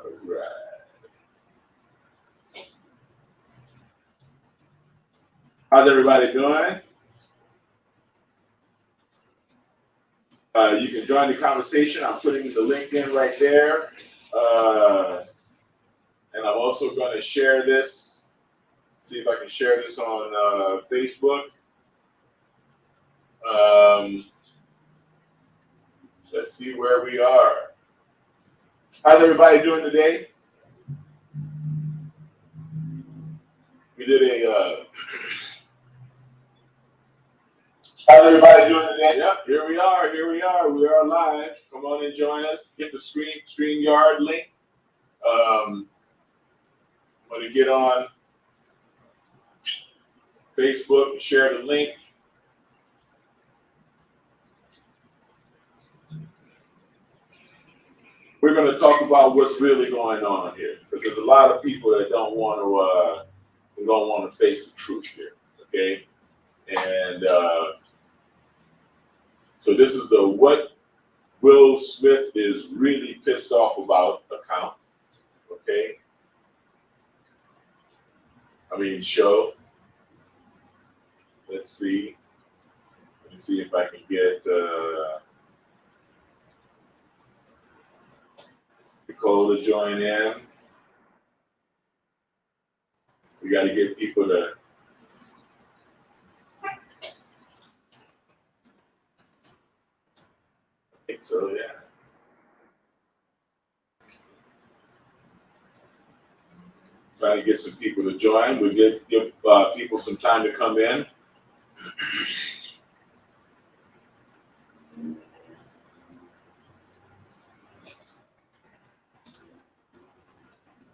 Right. How's everybody doing? You can join the conversation. I'm putting the link in right there. And I'm also going to share this. See if I can share this on Facebook. Let's see where we are. How's everybody doing today? We did a. How's everybody doing today? Yep, here we are. Here we are. We are live. Come on and join us. Get the StreamYard link. I'm going to get on Facebook, share the link. We're going to talk about what's really going on here, because there's a lot of people that don't want to face the truth here. Okay, and so this is the what Will Smith is really pissed off about account. Okay, show. Let's see. Let me see if I can get Nicole to join in. We got to get people to. I think so, yeah. Trying to get some people to join. We'll give people some time to come in.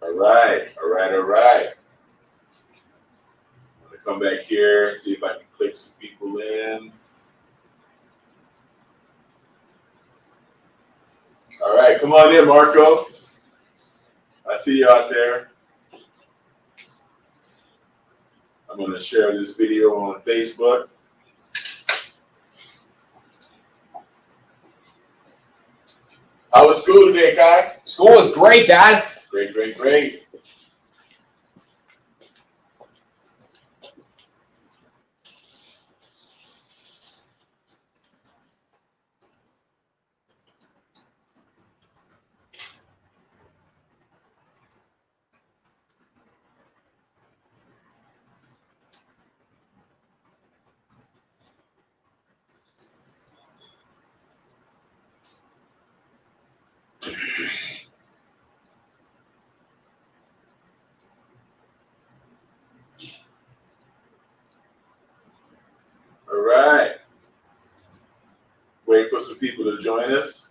All right. I'm going to come back here and see if I can click some people in. All right, come on in, Marco. I see you out there. I'm going to share this video on Facebook. How was school today, Kai? School was great, Dad. Great. All right. Wait for some people to join us.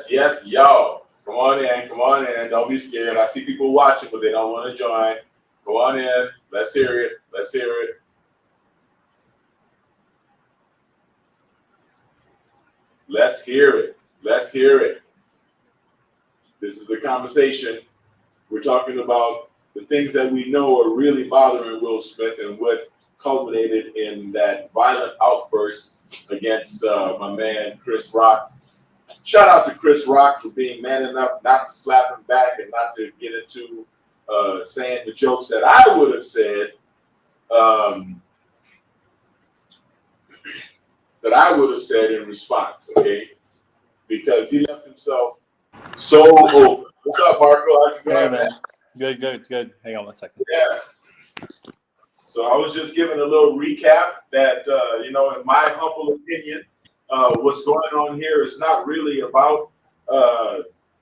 Yes, y'all. Come on in. Don't be scared. I see people watching, but they don't want to join. Go on in. Let's hear it. Let's hear it. This is a conversation. We're talking about the things that we know are really bothering Will Smith and what culminated in that violent outburst against my man, Chris Rock. Shout out to Chris Rock for being man enough not to slap him back and not to get into saying the jokes that I would have said, in response, okay? Because he left himself so open. What's up, Marco? How's it going, man? Good. Hang on one second. Yeah. So I was just giving a little recap that, in my humble opinion, what's going on here is not really about,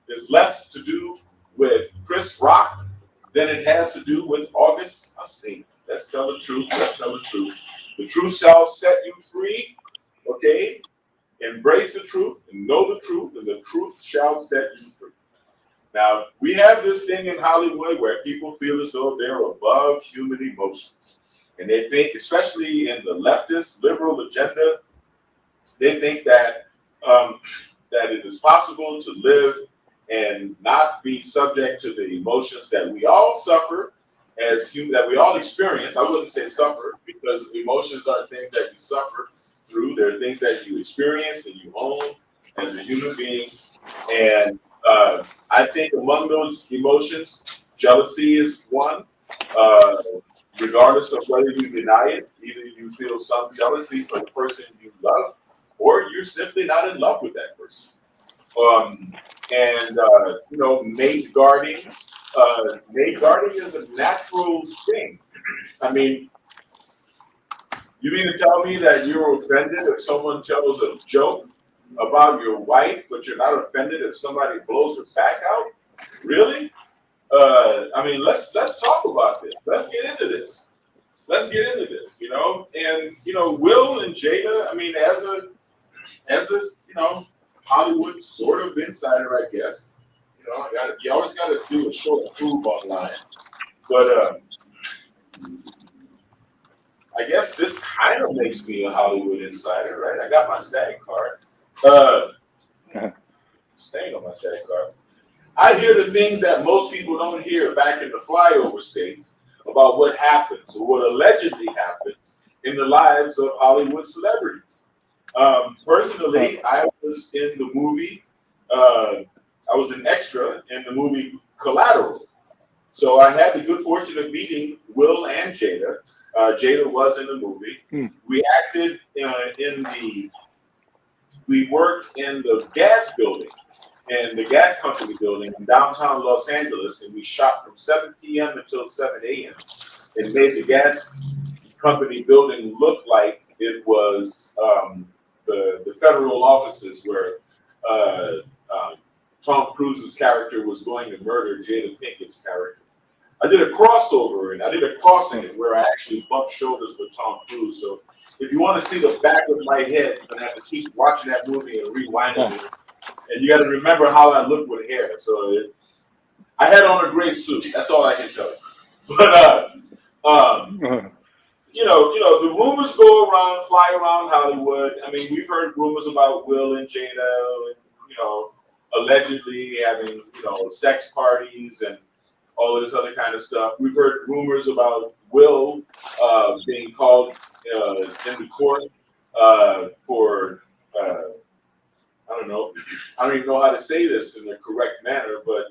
it's less to do with Chris Rock than it has to do with August Alsina. Let's tell the truth. The truth shall set you free, okay? Embrace the truth and know the truth, and the truth shall set you free. Now, we have this thing in Hollywood where people feel as though they're above human emotions. And they think, especially in the leftist liberal agenda, they think that that it is possible to live and not be subject to the emotions that we all suffer as human, that we all experience. I wouldn't say suffer, because emotions are things that you suffer through. They're things that you experience and you own as a human being. And I think among those emotions, jealousy is one. Regardless of whether you deny it, either you feel some jealousy for the person you love, or you're simply not in love with that person. Mate guarding. Mate guarding is a natural thing. I mean, you mean to tell me that you're offended if someone tells a joke about your wife, but you're not offended if somebody blows her back out? Really? Let's talk about this. Let's get into this. And Will and Jada, I mean, as a Hollywood sort of insider, I guess. You always got to do a show to prove online. But I guess this kind of makes me a Hollywood insider, right? I got my SAG card. Staying on my SAG card. I hear the things that most people don't hear back in the flyover states about what happens or what allegedly happens in the lives of Hollywood celebrities. Personally, I was in the movie, I was an extra in the movie Collateral. So I had the good fortune of meeting Will and Jada. Jada was in the movie. We acted we worked in the gas building, in the gas company building in downtown Los Angeles, and we shot from 7 p.m. until 7 a.m. and made the gas company building look like it was the federal offices where Tom Cruise's character was going to murder Jada Pinkett's character. I did a crossover and I did a crossing where I actually bumped shoulders with Tom Cruise. So if you want to see the back of my head, you're gonna have to keep watching that movie and rewinding it. And you got to remember how I look with hair. So I had on a gray suit. That's all I can tell you. But the rumors fly around Hollywood. I mean, we've heard rumors about Will and Jada, allegedly having, sex parties and all of this other kind of stuff. We've heard rumors about Will being called into court for, I don't know. I don't even know how to say this in the correct manner, but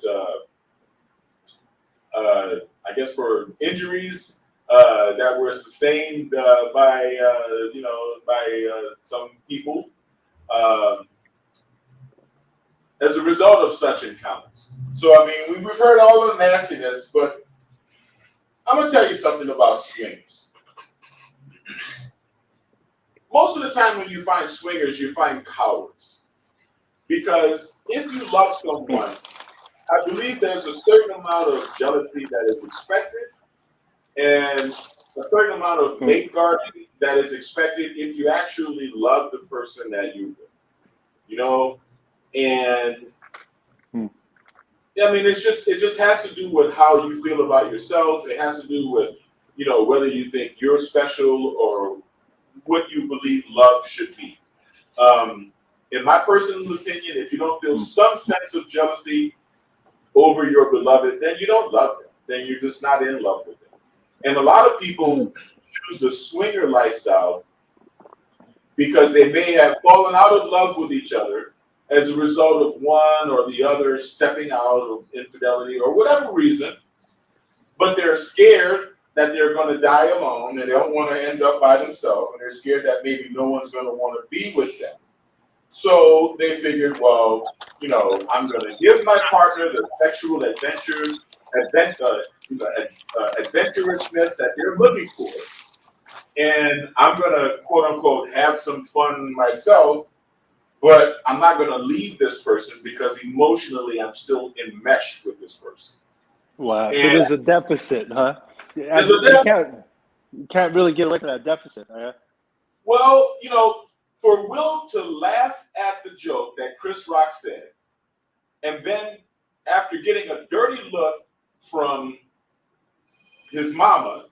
I guess for injuries that were sustained by some people as a result of such encounters. So I mean, we've heard all the nastiness, but I'm gonna tell you something about swingers. Most of the time, when you find swingers, you find cowards. Because if you love someone, I believe there's a certain amount of jealousy that is expected and a certain amount of mate guarding that is expected if you actually love the person that you with. And I mean, it just has to do with how you feel about yourself. It has to do with, whether you think you're special or what you believe love should be. In my personal opinion, if you don't feel some sense of jealousy over your beloved, then you don't love them. Then you're just not in love with them. And a lot of people choose the swinger lifestyle because they may have fallen out of love with each other as a result of one or the other stepping out of infidelity or whatever reason, but they're scared that they're going to die alone and they don't want to end up by themselves, and they're scared that maybe no one's going to want to be with them. So they figured, well, I'm going to give my partner the sexual adventurousness that they're looking for, and I'm going to, quote unquote, have some fun myself, but I'm not going to leave this person because emotionally I'm still enmeshed with this person. Wow. And so there's a deficit, huh? There's a deficit. You can't really get away from that deficit, huh? Well, for Will to laugh at the joke that Chris Rock said, and then after getting a dirty look from his mama,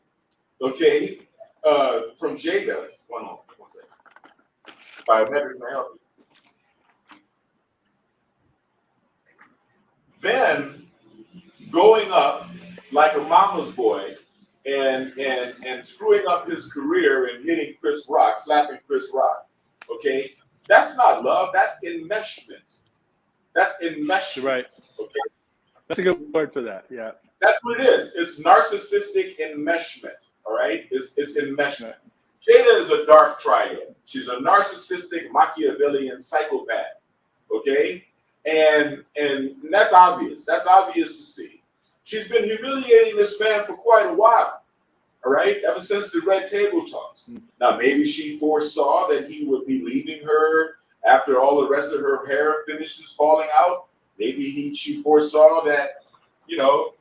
okay, from Jada. One second. Biometrics may help you. Then going up like a mama's boy and screwing up his career and hitting Chris Rock, slapping Chris Rock. Okay, that's not love. That's enmeshment. That's enmeshment. Right. Okay, That's a good word for that. Yeah. that's what it is. It's narcissistic enmeshment. All right, it's enmeshment. Jada is a dark triad. She's a narcissistic Machiavellian psychopath. Okay, and that's obvious. That's obvious to see. She's been humiliating this man for quite a while. All right, ever since the Red Table Talks. Now, maybe she foresaw that he would be leaving her after all the rest of her hair finishes falling out. Maybe she foresaw that,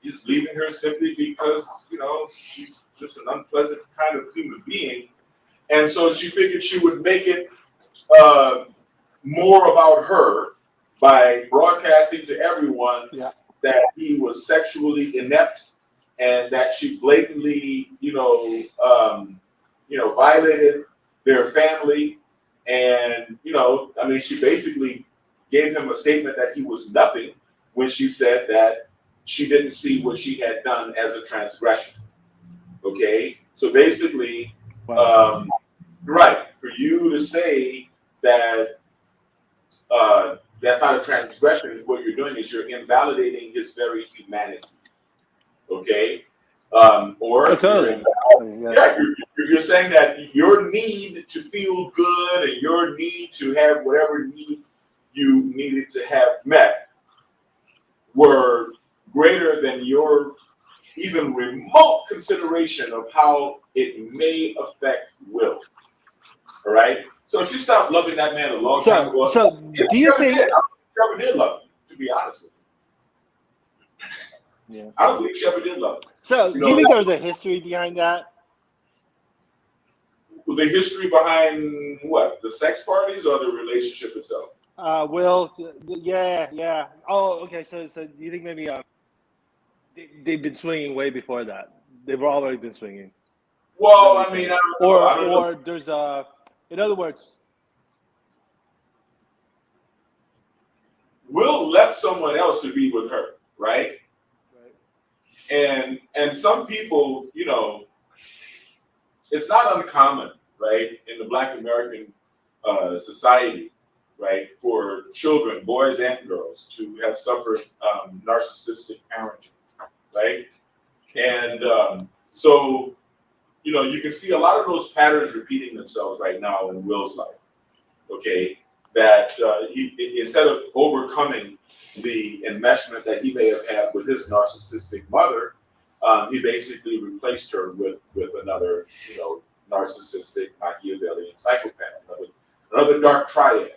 he's leaving her simply because, she's just an unpleasant kind of human being. And so she figured she would make it more about her by broadcasting to everyone that he was sexually inept and that she blatantly, violated their family. And, she basically gave him a statement that he was nothing when she said that she didn't see what she had done as a transgression. Okay? So basically, right, for you to say that that's not a transgression, what you're doing is you're invalidating his very humanity. Okay? Totally. You're saying that your need to feel good and your need to have whatever needs you needed to have met were greater than your even remote consideration of how it may affect Will. All right? So she stopped loving that man a long time ago. So do you think... She ever did love him, to be honest with you. Yeah. I don't believe she ever did love him. So do you think there's a history behind that? The history behind what? The sex parties or the relationship itself? Will, yeah. Oh, okay. So do you think maybe they've been swinging way before that? They've already been swinging. Well, I mean, I don't know. Or there's in other words, Will left someone else to be with her, right? And some people, it's not uncommon, right, in the Black American society, right, for children, boys and girls, to have suffered narcissistic parenting, right? And so, you can see a lot of those patterns repeating themselves right now in Will's life, okay? That he, instead of overcoming the enmeshment that he may have had with his narcissistic mother, he basically replaced her with another, narcissistic Machiavellian psychopath, another dark triad.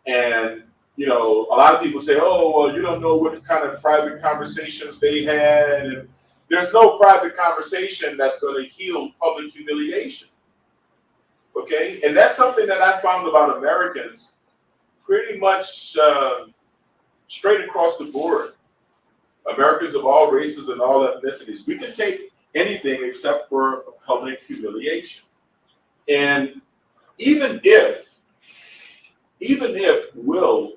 And, a lot of people say, oh, well, you don't know what kind of private conversations they had. And there's no private conversation that's going to heal public humiliation. Okay? And that's something that I found about Americans pretty much straight across the board. Americans of all races and all ethnicities, we can take anything except for public humiliation. And even if Will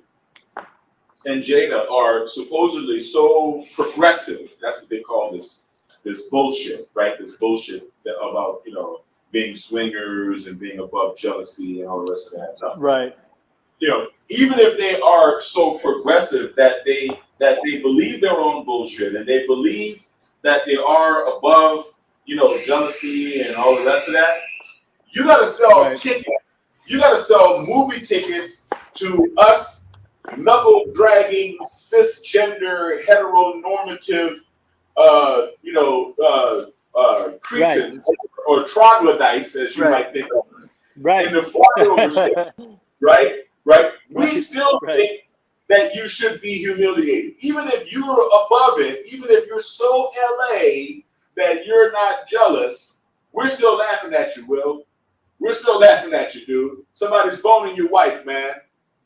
and Jada are supposedly so progressive, that's what they call this bullshit, right? This bullshit about, being swingers and being above jealousy and all the rest of that stuff. right? Even if they are so progressive that they believe their own bullshit and they believe that they are above, jealousy and all the rest of that, you got to sell tickets. You got to sell movie tickets to us knuckle-dragging, cisgender, heteronormative, cretins or troglodytes, as you might think of us, in the flyover state, right? We still think that you should be humiliated. Even if you're above it, even if you're so LA that you're not jealous, we're still laughing at you, Will. We're still laughing at you, dude. Somebody's boning your wife, man.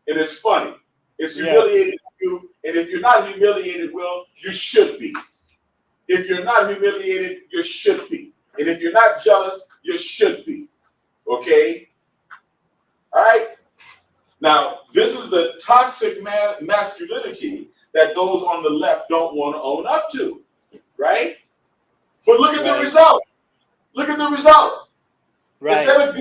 And it's funny. It's humiliating you. And if you're not humiliated, Will, you should be. If you're not humiliated, you should be. And if you're not jealous, you should be. Okay? All right? Now, this is the toxic masculinity that those on the left don't want to own up to. Right? But look at the result. Look at the result. Right. Instead of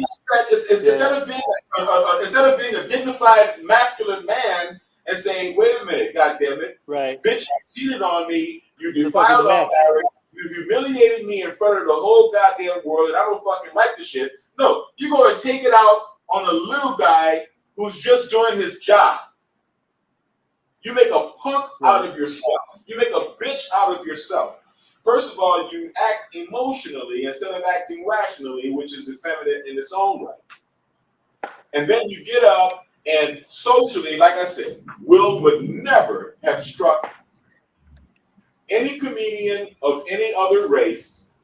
being a dignified masculine man and saying, "Wait a minute, goddamn it, bitch, you cheated on me, you defiled our marriage, you humiliated me in front of the whole goddamn world, and I don't fucking like the shit." No, you go and take it out on a little guy who's just doing his job. You make a punk out of yourself. You make a bitch out of yourself. First of all, you act emotionally instead of acting rationally, which is effeminate in its own right. And then you get up and socially, like I said, Will would never have struck any comedian of any other race,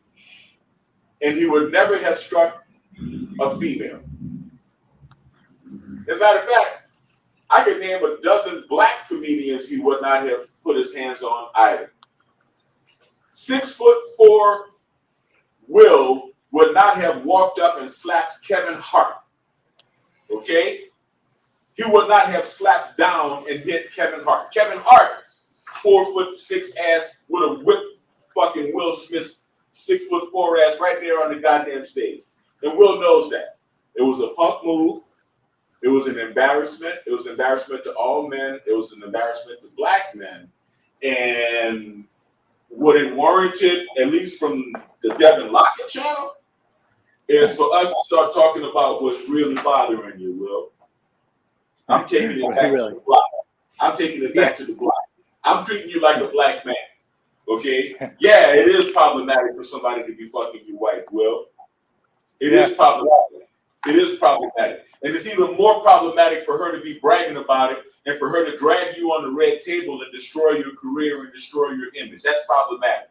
and he would never have struck a female. As a matter of fact, I could name a dozen black comedians he would not have put his hands on either. 6'4" Will would not have walked up and slapped Kevin Hart. Okay? He would not have slapped down and hit Kevin Hart. Kevin Hart, 4'6" ass, would have whipped fucking Will Smith's 6'4" ass right there on the goddamn stage. And Will knows that. It was a punk move. It was an embarrassment. It was an embarrassment to all men. It was an embarrassment to black men. And what it warranted, at least from the Devin Lockett channel, is for us to start talking about what's really bothering you, Will. I'm taking it back to the block. I'm taking it back to the block. I'm treating you like a black man. Okay? Yeah, it is problematic for somebody to be fucking your wife, Will. It is problematic. It is problematic. And it's even more problematic for her to be bragging about it and for her to drag you on the red table and destroy your career and destroy your image. That's problematic.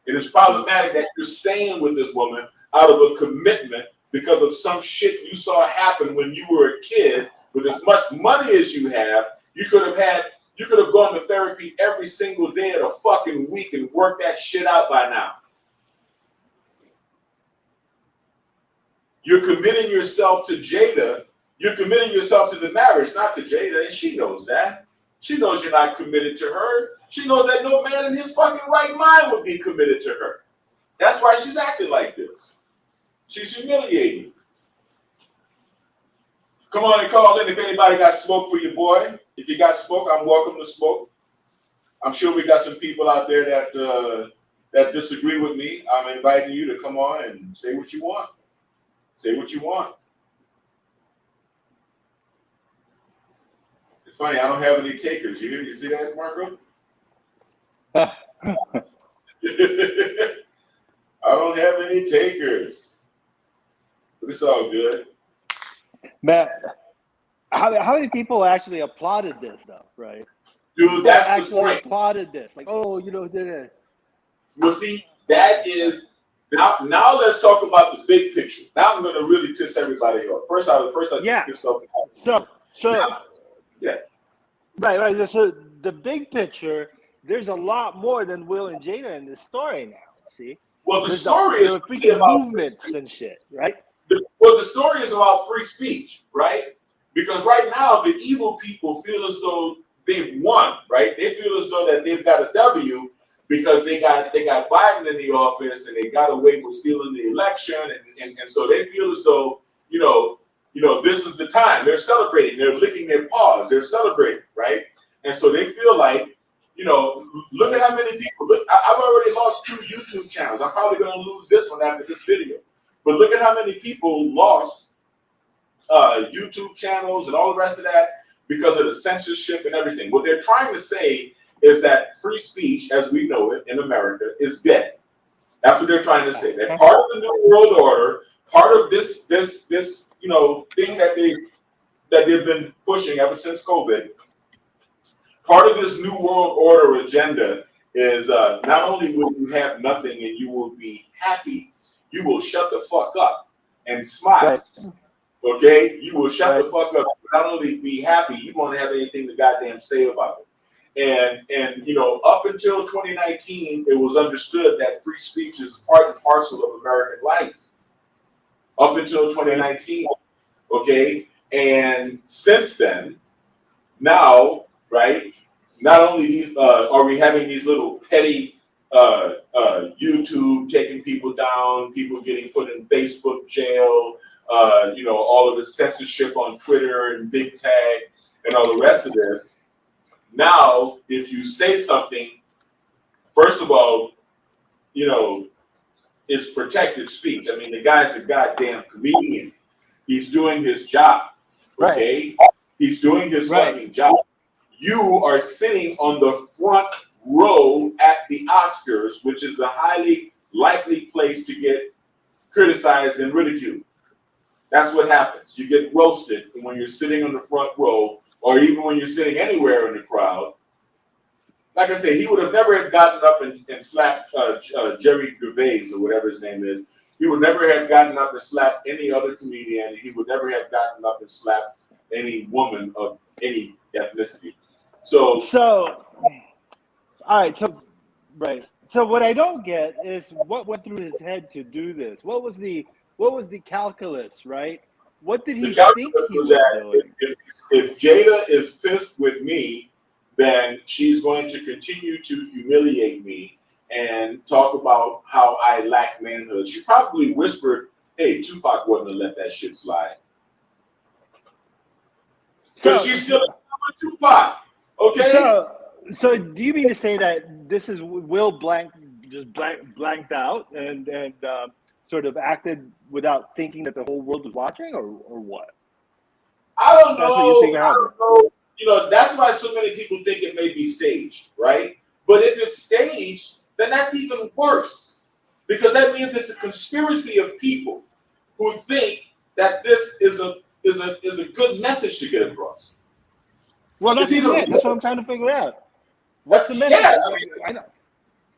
It is problematic that you're staying with this woman out of a commitment because of some shit you saw happen when you were a kid. With as much money as you have, you could have gone to therapy every single day of the fucking week and worked that shit out by now. You're committing yourself to Jada. You're committing yourself to the marriage, not to Jada, and she knows that. She knows you're not committed to her. She knows that no man in his fucking right mind would be committed to her. That's why she's acting like this. She's humiliating. Come on and call in if anybody got smoke for your boy. If you got smoke, I'm welcome to smoke. I'm sure we got some people out there that disagree with me. I'm inviting you to come on and say what you want. Say what you want. It's funny, I don't have any takers. You see that, Marco? I don't have any takers. But it's all good. Man, how many people actually applauded this, though, right? Dude, that's actually the point. Applauded this. Like, oh, you know, did it. Well, see, that is... Now let's talk about the big picture. Now I'm going to really piss everybody off. First I just pissed off. Right. So the big picture, there's a lot more than Will and Jada in this story now. See? Well, the story is freaking about movements and shit, right? The story is about free speech, right? Because right now the evil people feel as though they've won, right? They feel as though that they've got a W. Because they got Biden in the office and they got away with stealing the election, and so they feel as though you know this is the time. They're celebrating. They're licking their paws. They're celebrating, right? And so they feel like, look at how many people. Look, I've already lost 2 YouTube channels. I'm probably going to lose this one after this video. But look at how many people lost YouTube channels and all the rest of that because of the censorship and everything. What they're trying to say is that free speech, as we know it in America, is dead. That's what they're trying to say. That part of the New World Order, part of this thing that they've been pushing ever since COVID, part of this New World Order agenda is not only will you have nothing and you will be happy, you will shut the fuck up and smile. Right. Okay? You will shut the fuck up. Not only be happy, you won't have anything to goddamn say about it. And up until 2019, it was understood that free speech is part and parcel of American life. Up until 2019, okay? And since then, now, right, not only these are we having these little petty YouTube taking people down, people getting put in Facebook jail, all of the censorship on Twitter and Big Tag and all the rest of this. Now, if you say something, first of all, it's protected speech. I mean, the guy's a goddamn comedian. He's doing his job, okay? Right. He's doing his fucking job. You are sitting on the front row at the Oscars, which is a highly likely place to get criticized and ridiculed. That's what happens. You get roasted when you're sitting on the front row, or even when you're sitting anywhere in the crowd. Like I said, he would have never gotten up and slapped Jerry Gervais or whatever his name is. He would never have gotten up and slapped any other comedian. He would never have gotten up and slapped any woman of any ethnicity. So all right. So what I don't get is what went through his head to do this. What was the calculus, right? What did he think he was doing? If Jada is pissed with me, then she's going to continue to humiliate me and talk about how I lack manhood. She probably whispered, "Hey, Tupac wouldn't have let that shit slide." Because she's still a Tupac, okay? So do you mean to say that this is Will blanked out and sort of acted without thinking that the whole world was watching, or what? I don't know. That's why so many people think it may be staged, right? But if it's staged, then that's even worse, because that means it's a conspiracy of people who think that this is a good message to get across. Well, that's it. That's what I'm trying to figure out. What's the message? Yeah,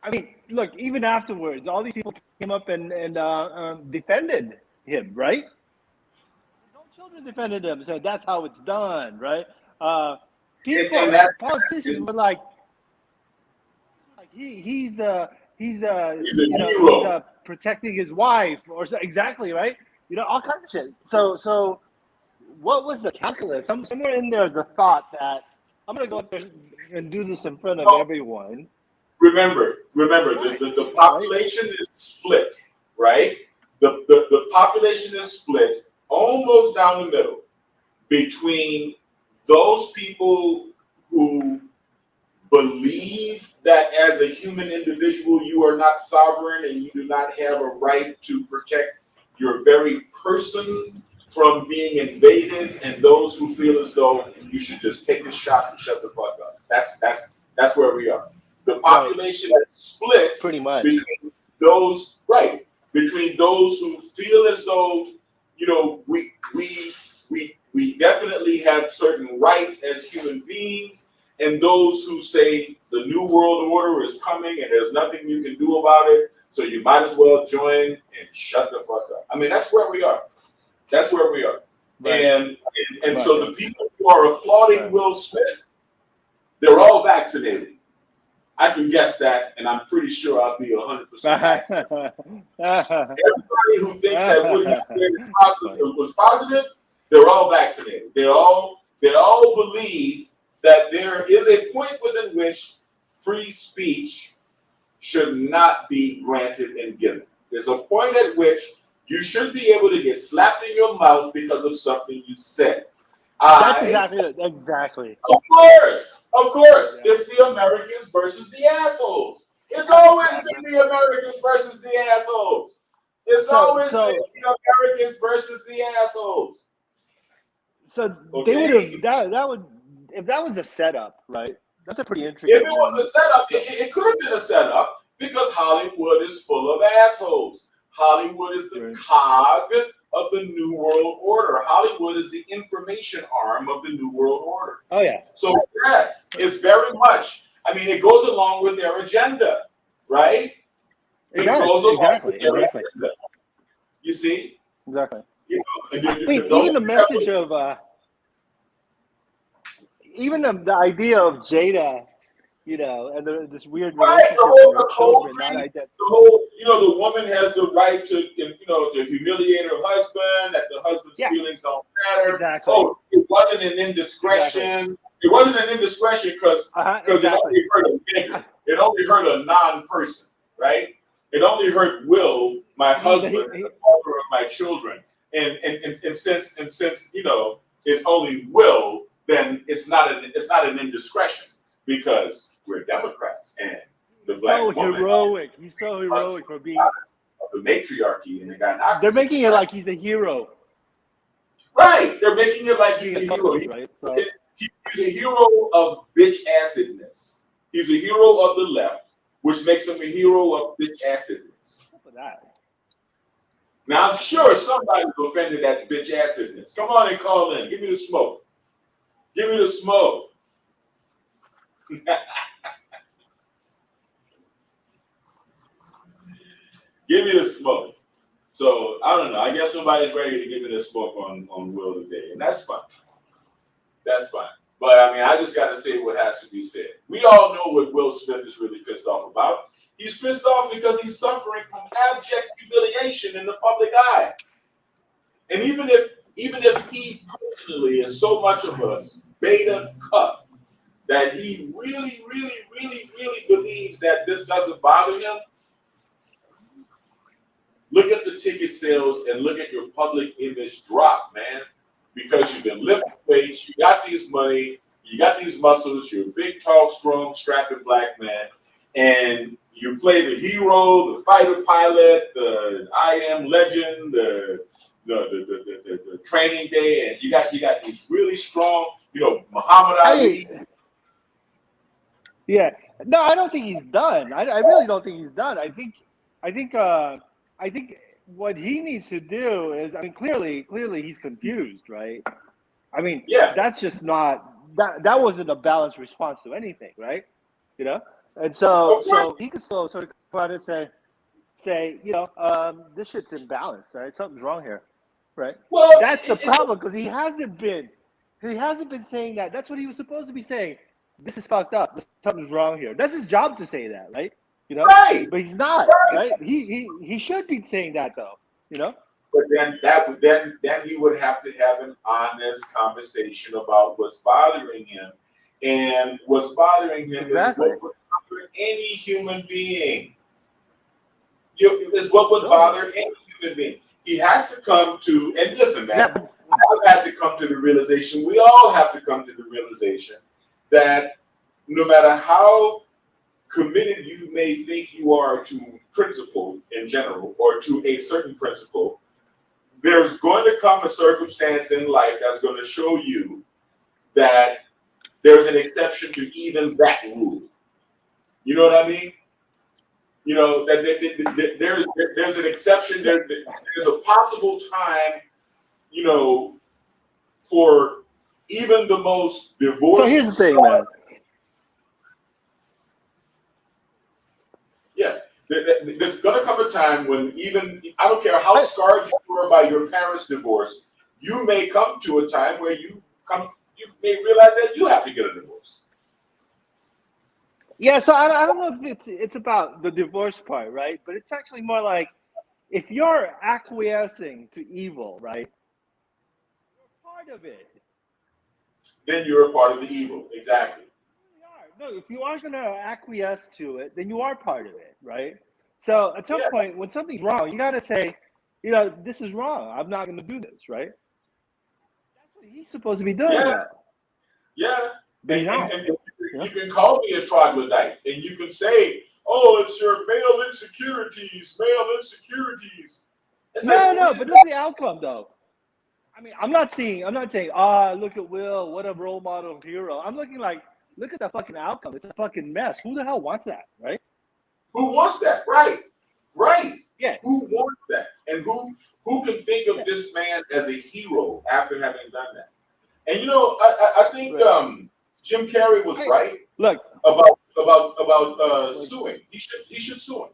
I mean, look, even afterwards, all these people came up and defended him, right? No children defended him, said that's how it's done, right? Politicians were like, he's protecting his wife, or exactly, right? All kinds of shit. So what was the calculus? Somewhere in there, the thought that I'm going to go up there and do this in front of everyone. Remember, the population is split, right? The population is split almost down the middle between those people who believe that as a human individual you are not sovereign and you do not have a right to protect your very person from being invaded, and those who feel as though you should just take the shot and shut the fuck up. That's where we are. The population is split pretty much between those who feel as though we definitely have certain rights as human beings, and those who say the new world order is coming and there's nothing you can do about it, so you might as well join and shut the fuck up. I mean, that's where we are. That's where we are. Right. And so the people who are applauding Will Smith, they're all vaccinated. I can guess that, and I'm pretty sure I'll be 100%. Everybody who thinks that what he said was positive, they're all vaccinated. They all believe that there is a point within which free speech should not be granted and given. There's a point at which you should be able to get slapped in your mouth because of something you said. That's exactly it. Exactly. Of course. Yeah. It's the Americans versus the assholes. It's always been the Americans versus the assholes. It's always been the Americans versus the assholes. So they would have that would, if that was a setup, right? That's a pretty interesting. If it was a setup, it could have been a setup, because Hollywood is full of assholes. Hollywood is the cog of the New World Order. Hollywood is the information arm of the New World Order. Oh yeah. So yes, it's very much. I mean, it goes along with their agenda, right? It goes along with their agenda. You see? Exactly. Even the message of, even the idea of Jada and this weird Right, relationship with their children, not dream, identity. the whole, the woman has the right to humiliate her husband, that the husband's Yeah, feelings don't matter. exactly. Oh, it wasn't an indiscretion. Exactly. It wasn't an indiscretion because it Exactly. only hurt a nigger. It only hurt a non-person, right? It only hurt Will, my husband, the father of my children. And since it's only Will, then it's not an indiscretion because we're Democrats and the black woman. Heroic. He's so heroic for being of the matriarchy and the gynocracy. They're making it like he's a hero. Right. They're making it like he's a hero. Right? So. He's a hero of bitch acidness. He's a hero of the left, which makes him a hero of bitch acidness. Now I'm sure somebody's offended at bitch acidness. Come on and call in. Give me the smoke. Give me the smoke. Give me the smoke. So I don't know. I guess nobody's ready to give me the smoke on Will today, and that's fine. That's fine. But I mean, I just got to say what has to be said. We all know what Will Smith is really pissed off about. He's pissed off because he's suffering from abject humiliation in the public eye. And even if he personally is so much of a beta cuck that he really, really, really, really believes that this doesn't bother him, look at the ticket sales and look at your public image drop, man. Because you've been lifting weights, you got these money, you got these muscles, you're a big, tall, strong, strapping black man, and you play the hero, the fighter pilot, the I am legend, the training day, and you got these really strong, Muhammad Ali. Yeah. No, I don't think he's done. I really don't think he's done. I think what he needs to do is, I mean, clearly he's confused, right? I mean, that's just not that wasn't a balanced response to anything, right? And so he could still sort of come out and say, this shit's imbalanced, right? Something's wrong here, right? Well, that's the problem because he hasn't been saying that. That's what he was supposed to be saying. This is fucked up. Something's wrong here. That's his job to say that, right? Right. But he's not, right? He should be saying that though, But then he would have to have an honest conversation about what's bothering him, and what's bothering him is what would bother any human being. Is what would bother any human being. He has to come to, and listen, man, I've had to come to the realization. We all have to come to the realization that no matter how committed you may think you are to principle in general or to a certain principle, there's going to come a circumstance in life that's going to show you that there's an exception to even that rule. You know what I mean? That there's an exception. There's a possible time, for even the most divorced. So here's the thing, man. Yeah, there's gonna come a time when I don't care how scarred you were by your parents' divorce, you may come to a time where you may realize that you have to get a divorce. Yeah, so I don't know if it's about the divorce part, right? But it's actually more like if you're acquiescing to evil, right? You're part of it. Then you're a part of the evil, exactly. No, if you are going to acquiesce to it, then you are part of it, right? So at some point, when something's wrong, you got to say, this is wrong. I'm not going to do this, right? That's what he's supposed to be doing. Yeah. But he's not. And you can call me a troglodyte, and you can say, "Oh, it's your male insecurities." No, but that's the outcome, though. I mean, I'm not saying, look at Will, what a role model hero. I'm looking like, look at the fucking outcome. It's a fucking mess. Who the hell wants that, right? Who wants that? Right. Yeah. Who wants that? And who can think of this man as a hero after having done that? And I think Jim Carrey was right. Look about suing. He should sue him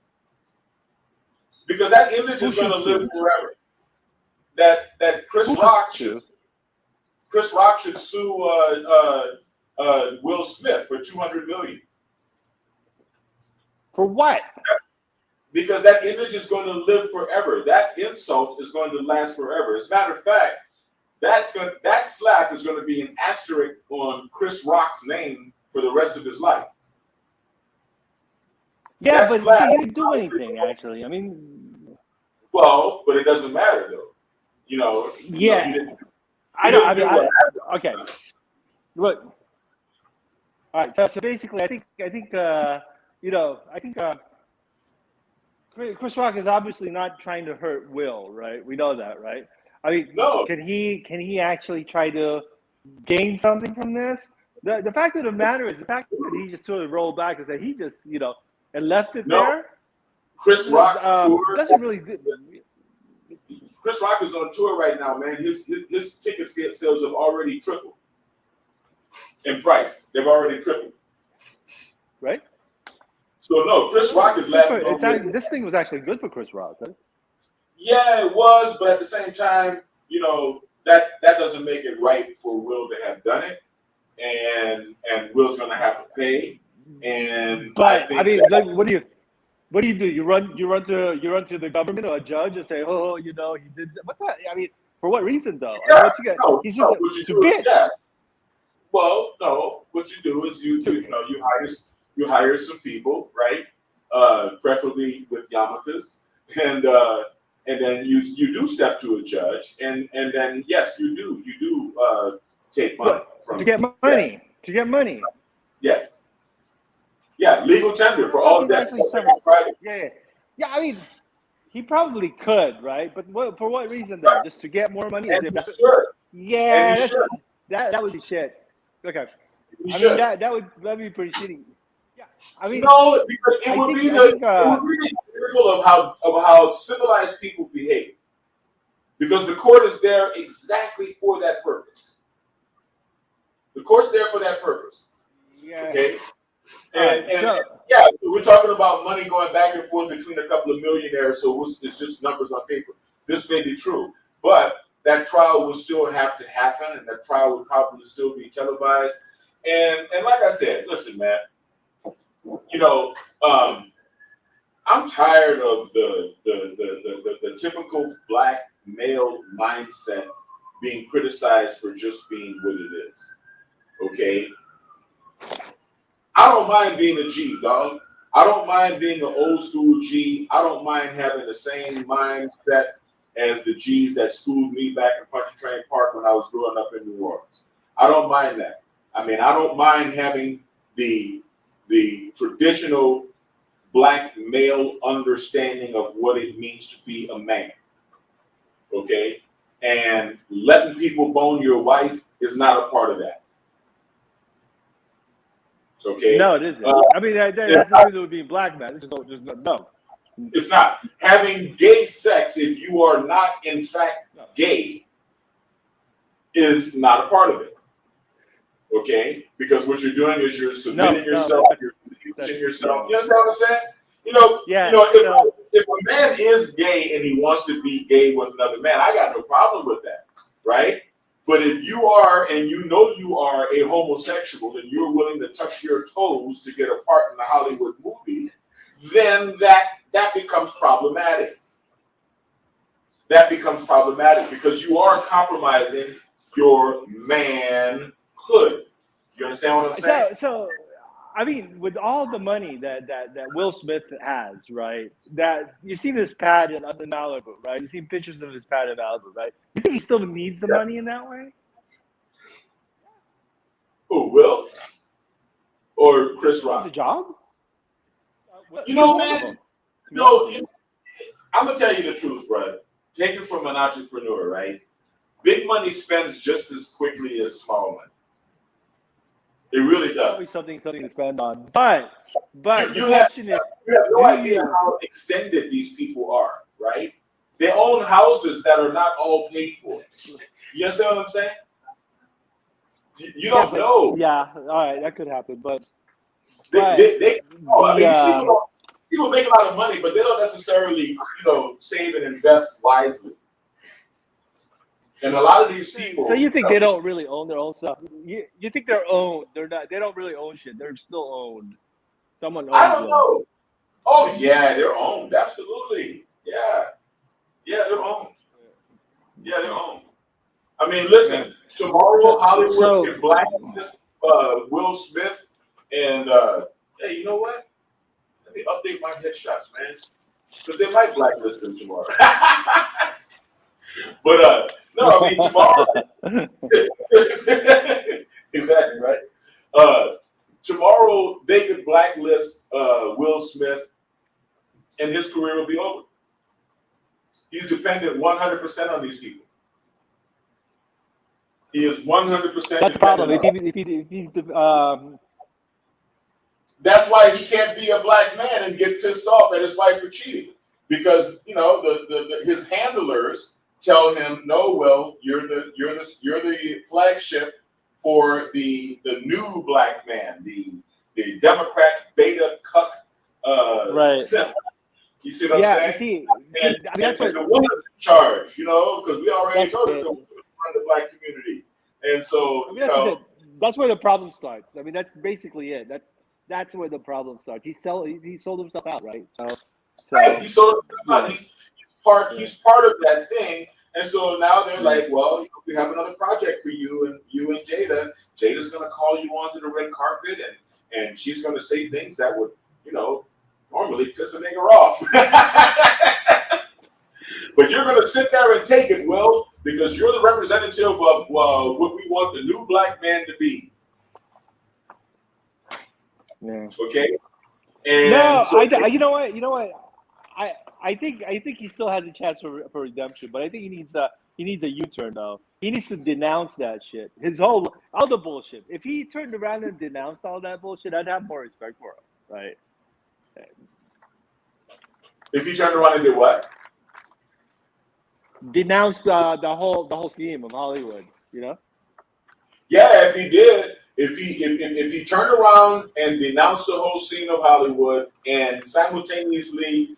because that image is going to live forever. That Chris Rock should sue Will Smith for $200 million For what? Because that image is going to live forever. That insult is going to last forever. As a matter of fact, that slap is going to be an asterisk on Chris Rock's name for the rest of his life. Yeah, but he didn't do anything, actually. I mean, well, but it doesn't matter though. Yeah, okay. Look, all right. So basically, I think Chris Rock is obviously not trying to hurt Will, right? We know that, right? I mean, no. Can he actually try to gain something from this? The fact of the matter is the fact that he just sort of rolled back and said he just and left it there. Chris Rock's tour doesn't really. Chris Rock is on tour right now, man. His ticket sales have already tripled in price. They've already tripled. Right. So no, Chris Rock is laughing. This thing was actually good for Chris Rock, right? Yeah, it was, but at the same time, that doesn't make it right for Will to have done it, and Will's going to have to pay. But I mean, what do you do? You run to the government or a judge and say, oh, he did. What the? I mean, for what reason though? Yeah, he's just a bitch. Yeah. Well, no. What you do is you hire some people, right? Preferably with yarmulkes, and then you do step to a judge, and then yes, you do take money from to get money. Yeah. To get money. Yes. Yeah, legal tender for all debt. Yeah. I mean, he probably could, right? But for what reason though? Just to get more money? Sure. Yeah, that would be shit. Okay. I mean, that'd be pretty shitty. Yeah. I mean, no, because it would be the example of how civilized people behave. Because the court is there exactly for that purpose. The court's there for that purpose. Yeah. Okay. And so we're talking about money going back and forth between a couple of millionaires, so it's just numbers on paper. This may be true, but that trial will still have to happen, and that trial will probably still be televised. And like I said, listen, man, I'm tired of the typical black male mindset being criticized for just being what it is. Okay. I don't mind being a G, dog. I don't mind being an old school G. I don't mind having the same mindset as the G's that schooled me back in Pontchartrain Park when I was growing up in New Orleans. I don't mind that. I mean, I don't mind having the traditional black male understanding of what it means to be a man. Okay? And letting people bone your wife is not a part of that. Okay. No, it isn't. I mean, that's nothing to do with being black, man. It's just no. It's not. Having gay sex, if you are not in fact gay, is not a part of it. Okay? Because what you're doing is you're submitting yourself, you're teaching yourself. You understand what I'm saying? If a man is gay and he wants to be gay with another man, I got no problem with that, right? But if you are, and you are a homosexual, and you're willing to touch your toes to get a part in the Hollywood movie, then that becomes problematic. That becomes problematic because you are compromising your manhood. You understand what I'm saying? So I mean, with all the money that Will Smith has, right? That you see this pad in Malibu, right? You see pictures of his pad in Malibu, right? You think he still needs the money in that way? Who, Will? Or Chris Rock? The job? Man. I'm gonna tell you the truth, bro. Take it from an entrepreneur, right? Big money spends just as quickly as small money. It really does. Always something to spend on. But you have no idea how extended these people are, right? They own houses that are not all paid for. You understand what I'm saying? You don't know. Yeah, all right, that could happen, but people make a lot of money, but they don't necessarily, save and invest wisely. And a lot of these people. So you think they don't really own their own stuff? You think they're owned? They're not. They don't really own shit. They're still owned. Someone owns I don't know. Oh yeah, they're owned. Absolutely. Yeah. Yeah, they're owned. Yeah, they're owned. I mean, Yeah. listen. Tomorrow, Hollywood So can blacklist Will Smith, and hey, you know what? Let me update my headshots, man, because they might blacklist him tomorrow. But no, I mean tomorrow. Exactly right. Tomorrow they could blacklist Will Smith, and his career will be over. He's dependent 100% on these people. He is 100% that's the problem. dependent on. If he's That's why he can't be a black man and get pissed off at his wife for cheating, because you know his handlers tell him, no, well, you're the flagship for the new black man, the Democrat beta cuck right. simp. You see what I'm Yeah, saying? I mean, that's what. And the woman's in charge, you know, because we already That's know that it. the women run the black community, and so I mean, you know. that's where the problem starts. I mean, that's basically it. That's where the problem starts. He sold himself out, right? Right. He sold himself yeah, out. yeah. He's part of that thing. And so now they're like, well, you know, we have another project for you and Jada. Jada's gonna call you onto the red carpet, and she's gonna say things that would, you know, normally piss a nigga off. But you're gonna sit there and take it, Will, because you're the representative of what we want the new black man to be. Yeah. Okay? And No, so you know what? I think he still has a chance for redemption, but I think he needs a U-turn though. He needs to denounce that shit. All the bullshit. If he turned around and denounced all that bullshit, I'd have more respect for him. Right? if you turned around and did what? Denounced the whole scheme of Hollywood. You know? Yeah, if he did, if he turned around and denounced the whole scene of Hollywood and simultaneously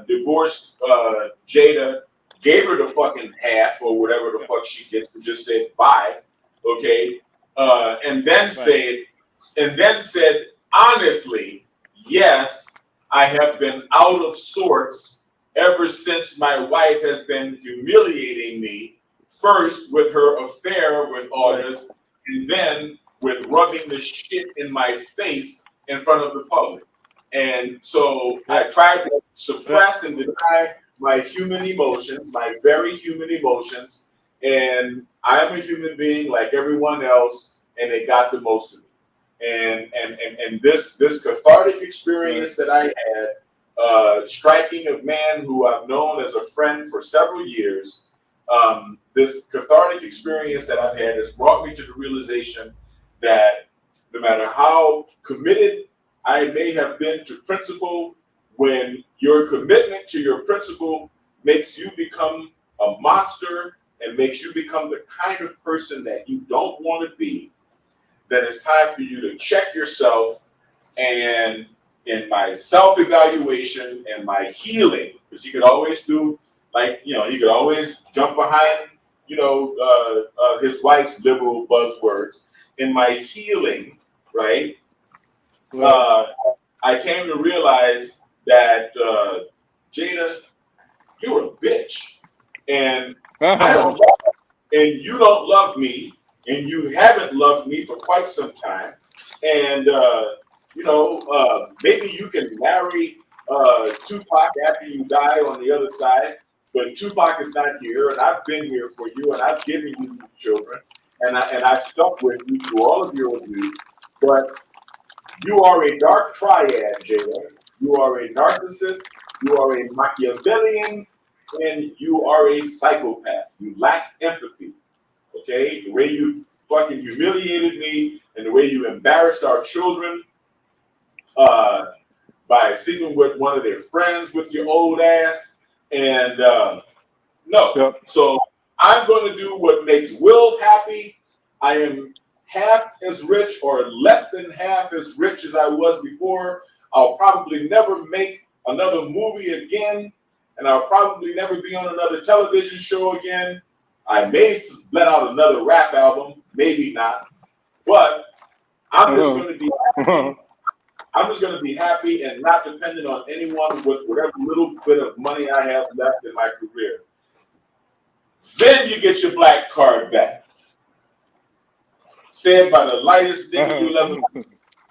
divorced Jada, gave her the fucking half or whatever the fuck she gets, and just said bye, okay, and then said honestly, yes, I have been out of sorts ever since my wife has been humiliating me. First with her affair with August, and then with rubbing the shit in my face in front of the public. And so I tried to suppress and deny my human emotions, my very human emotions. And I'm a human being like everyone else, and they got the most of me. And this cathartic experience that I had, striking a man who I've known as a friend for several years, this cathartic experience that I've had has brought me to the realization that no matter how committed I may have been to principle, when your commitment to your principle makes you become a monster and makes you become the kind of person that you don't want to be, then it's time for you to check yourself. And in my self-evaluation and my healing, because you could always do, like, you know, he could always jump behind, you know, his wife's liberal buzzwords. In my healing, right, I came to realize that Jada, you're a bitch, and I don't love, and you don't love me, and you haven't loved me for quite some time, and you know, maybe you can marry Tupac after you die on the other side, but Tupac is not here, and I've been here for you, and I've given you these children, and I've stuck with you through all of your abuse, but you are a dark triad, Jada. You are a narcissist, you are a Machiavellian, and you are a psychopath. You lack empathy, okay? The way you fucking humiliated me and the way you embarrassed our children by sleeping with one of their friends with your old ass. And no. So I'm going to do what makes Will happy. I am half as rich or less than half as rich as I was before. I'll probably never make another movie again, and I'll probably never be on another television show again. I may let out another rap album, maybe not, but I'm just going to be happy. I'm just going to be happy and not dependent on anyone with whatever little bit of money I have left in my career. Then you get your black card back. Said by the lightest nigga you'll ever.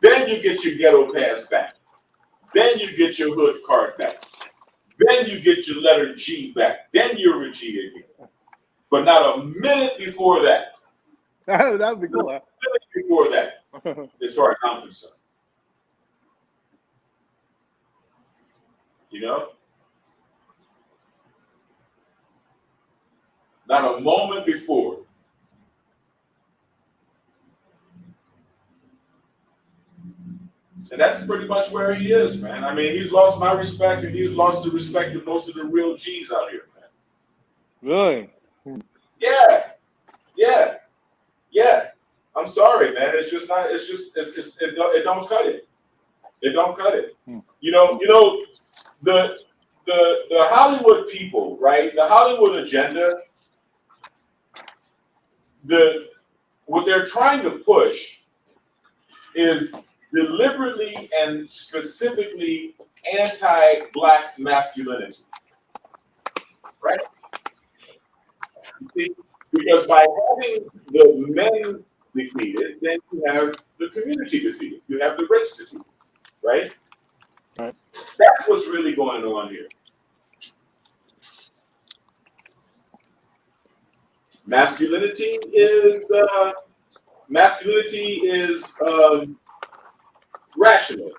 Then you get your ghetto pass back. Then you get your hood card back. Then you get your letter G back. Then you're a G again. But not a minute before that. That would be cool. Not a minute before that, as far as I'm concerned. You know? Not a moment before. And that's pretty much where he is, man. I mean, he's lost my respect, and he's lost the respect of most of the real G's out here, man. Really? Yeah. I'm sorry, man. It's just not. It don't cut it. It don't cut it. You know. The Hollywood people, right? The Hollywood agenda. What they're trying to push is deliberately and specifically anti-black masculinity, right? See, because by having the men defeated, then you have the community defeated. You have the race defeated, right? Right. That's what's really going on here. Masculinity is rational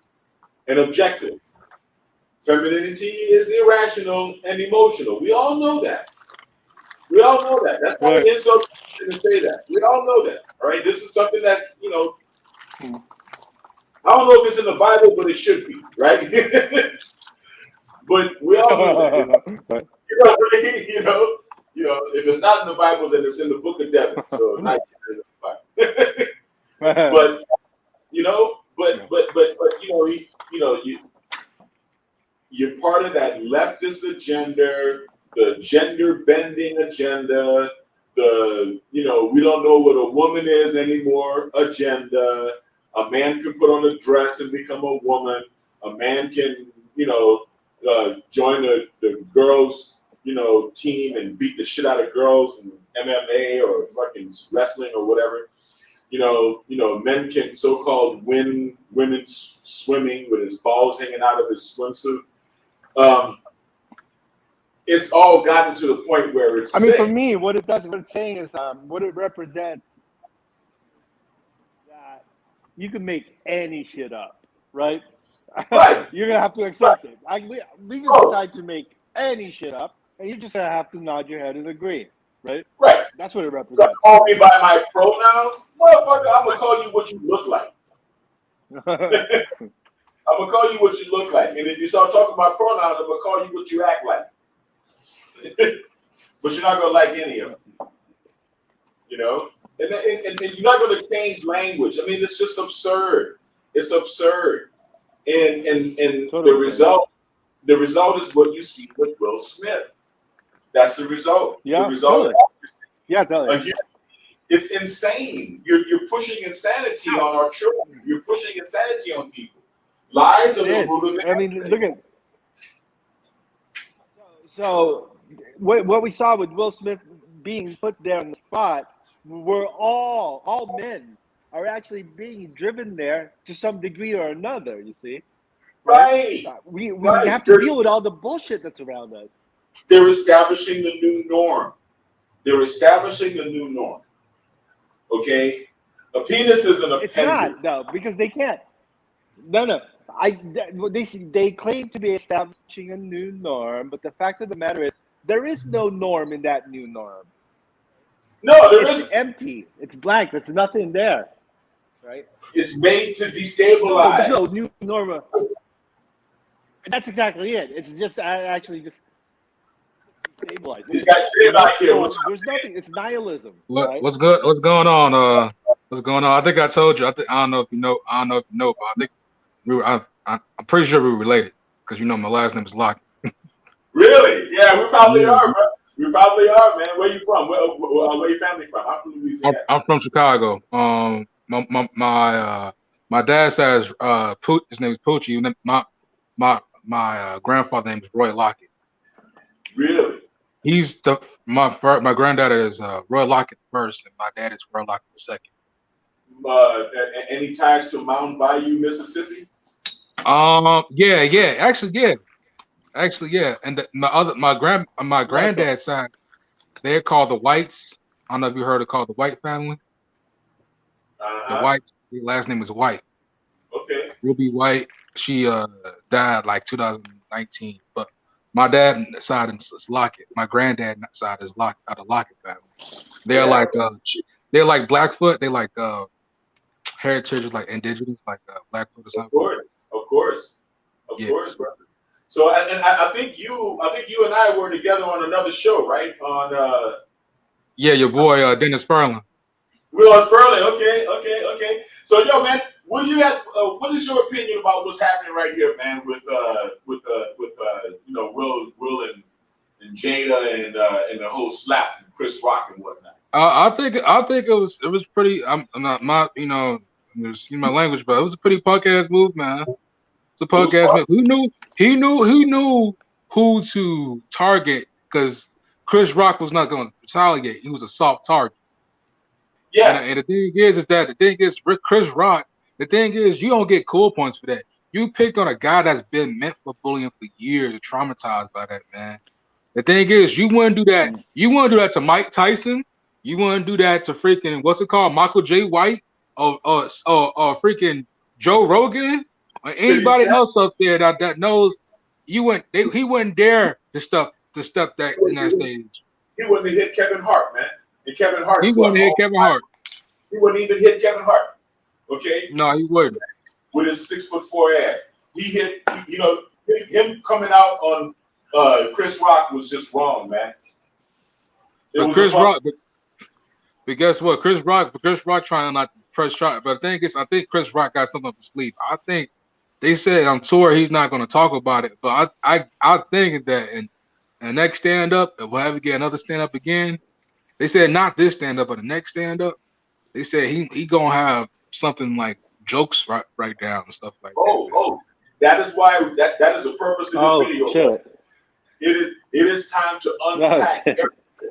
and objective. Femininity is irrational and emotional. We all know that. That's not an insult to say that. We all know that. All right. This is something that, I don't know if it's in the Bible, but it should be, right? But we all know that. If it's not in the Bible, then it's in the book of Devin. So not in the Bible. You're part of that leftist agenda, the gender bending agenda, we don't know what a woman is anymore agenda. A man can put on a dress and become a woman. A man can, join the girls, team and beat the shit out of girls in MMA or fucking wrestling or whatever. Men can so-called win women's swimming with his balls hanging out of his swimsuit. It's all gotten to the point where it's sick. For me, what it's saying is, what it represents, that you can make any shit up, right? Right. You're gonna have to accept it. We can decide to make any shit up, and you're just gonna have to nod your head and agree, right? Right. That's what it You're represents. gonna call me by my pronouns, motherfucker. I'm gonna call you what you look like. I'm gonna call you what you look like, and if you start talking about pronouns, I'm gonna call you what you act like. But you're not gonna like any of them, and you're not gonna change language. I mean, it's just absurd. It's absurd, and Totally. the result is what you see with Will Smith. That's the result. Yeah, the result. Totally. It's insane. You're pushing insanity on our children. You're pushing insanity on people. Lies are the root of it. I mean, look at. So, what we saw with Will Smith being put there on the spot, were all men are actually being driven there to some degree or another. You see, right? We have to deal with all the bullshit that's around us. They're establishing the new norm. Okay, a penis isn't a. It's not though, because they can't. No. They claim to be establishing a new norm, but the fact of the matter is, there is no norm in that new norm. No, there isn't. It's empty. It's blank. There's nothing there, right? It's made to destabilize. No new norm. That's exactly it. It's just actually just stabilize. There's nothing. It's nihilism. What's good? What's going on? What's going on? I think I told you. I don't know if you know. But I think I'm pretty sure we're related because my last name is Lockett. Really? Yeah, we probably are, bro. We probably are, man. Where you from? Where your family from? I'm from Louisiana. I'm from Chicago. My My dad says his name is Poochie. And then my grandfather's name is Roy Lockett. Really? He's my granddad is Roy Lockett the first, and my dad is Roy Lockett the second. Any ties to Mountain Bayou, Mississippi? Yeah, actually, yeah. And my granddad's side, they're called the Whites. I don't know if you heard it called the White family. The White, the last name is White. Okay. Ruby White. She died like 2019. But my dad side is Lockett. My granddad side is Lockett, out of Lockett family. They're like Blackfoot. They like heritage, like indigenous, like Blackfoot or something. Of course, brother. So I think you and I were together on another show, right? On yeah, your boy Dennis Sperling. Will Sperling. Okay. So yo, man, what do you have? What is your opinion about what's happening right here, man? With Will and Jada and the whole slap and Chris Rock and whatnot. I think it was pretty. I'm not my excuse my language, but it was a pretty punk ass move, man. It's a punk ass move. He knew who to target because Chris Rock was not going to retaliate. He was a soft target. Yeah. And the thing is Chris Rock. The thing is, you don't get cool points for that. You picked on a guy that's been meant for bullying for years and traumatized by that, man. The thing is, you wouldn't do that. You wouldn't do that to Mike Tyson. You wouldn't do that to freaking what's it called, Michael J. White or freaking Joe Rogan or anybody else up there that knows he wouldn't dare to step that in that stage. He wouldn't have hit Kevin Hart, man. And Kevin Hart. He wouldn't hit Kevin Hart. He wouldn't even hit Kevin Hart. Okay. No, he wouldn't. With his 6'4" ass, he hit. Him coming out on Chris Rock was just wrong, man. But guess what? Chris Rock trying not to press charge. But the thing is, I think Chris Rock got something up his sleeve. I think they said on tour he's not going to talk about it. But I think that in the next stand up, if we'll ever get another stand up again, they said not this stand up, but the next stand up, they said he gonna have something like jokes right down and stuff like that. Oh, that is why that is the purpose of this video. Shit. It is time to unpack everything.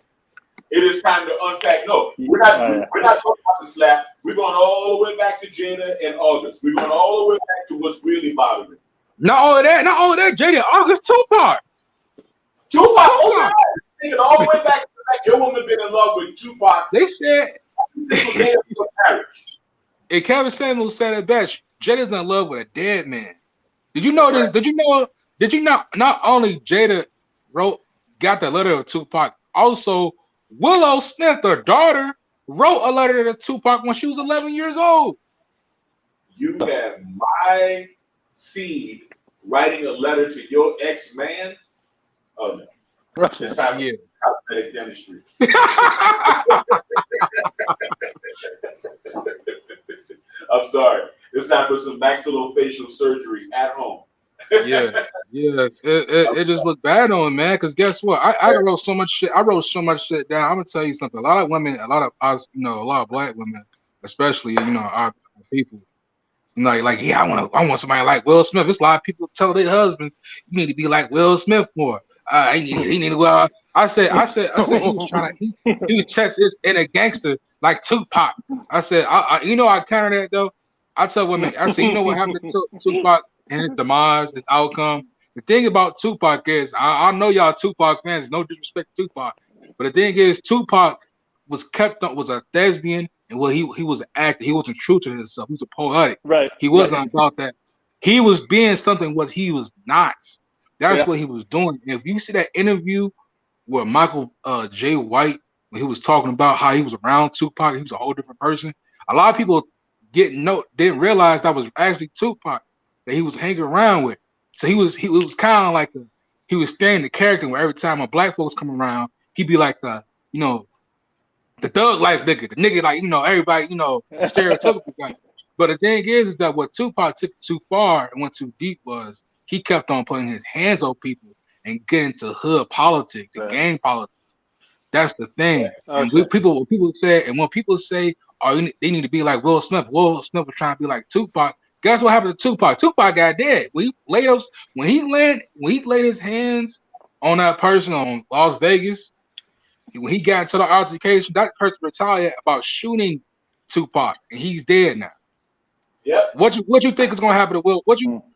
It is time to unpack. No, we're not talking about the slap. We're going all the way back to Jada and August. We're going all the way back to what's really bothering me. Not all of that, Jada, August, Tupac. Taking all the way back. Your woman been in love with Tupac. They said. And Kevin Samuels said it best. Jada's in love with a dead man. Did you know this? Did you know? Did you not only Jada got the letter of Tupac, also Willow Smith, her daughter, wrote a letter to Tupac when she was 11 years old. You have my seed writing a letter to your ex-man? Oh no. It's time for cosmetic dentistry. I'm sorry. It's time for some maxillofacial surgery at home. Yeah. It just looked bad on him, man. Because guess what? I wrote so much shit. I wrote so much shit down. I'm gonna tell you something. A lot of women, a lot of us, a lot of black women, especially, our people, yeah, I want somebody like Will Smith. It's a lot of people tell their husbands, you need to be like Will Smith more. He need to go out. I said he was trying to he was tested in a gangster like Tupac. I said, I counter that though. I tell women, I said, you know what happened to Tupac and his demise, his outcome. The thing about Tupac is, I know y'all Tupac fans, no disrespect to Tupac, but the thing is, Tupac was a thespian, and he was an actor. He wasn't true to himself. He was a poetic. Right. He wasn't about that. He was being something what he was not. That's what he was doing. And if you see that interview where Michael J. White, when he was talking about how he was around Tupac, he was a whole different person. A lot of people didn't realize that was actually Tupac that he was hanging around with. So he was kind of like he was staring the character where every time a black folks come around, he'd be like the thug life nigga, the nigga like everybody stereotypical guy. But the thing is that what Tupac took too far and went too deep was he kept on putting his hands on people and getting into hood politics and gang politics. That's the thing. And when people say, oh, they need to be like Will Smith. Will Smith was trying to be like Tupac. Guess what happened to Tupac? Tupac got dead. When he laid his hands on that person on Las Vegas, when he got into the altercation, that person retaliated about shooting Tupac, and he's dead now. Yep. What you think is gonna happen to Will?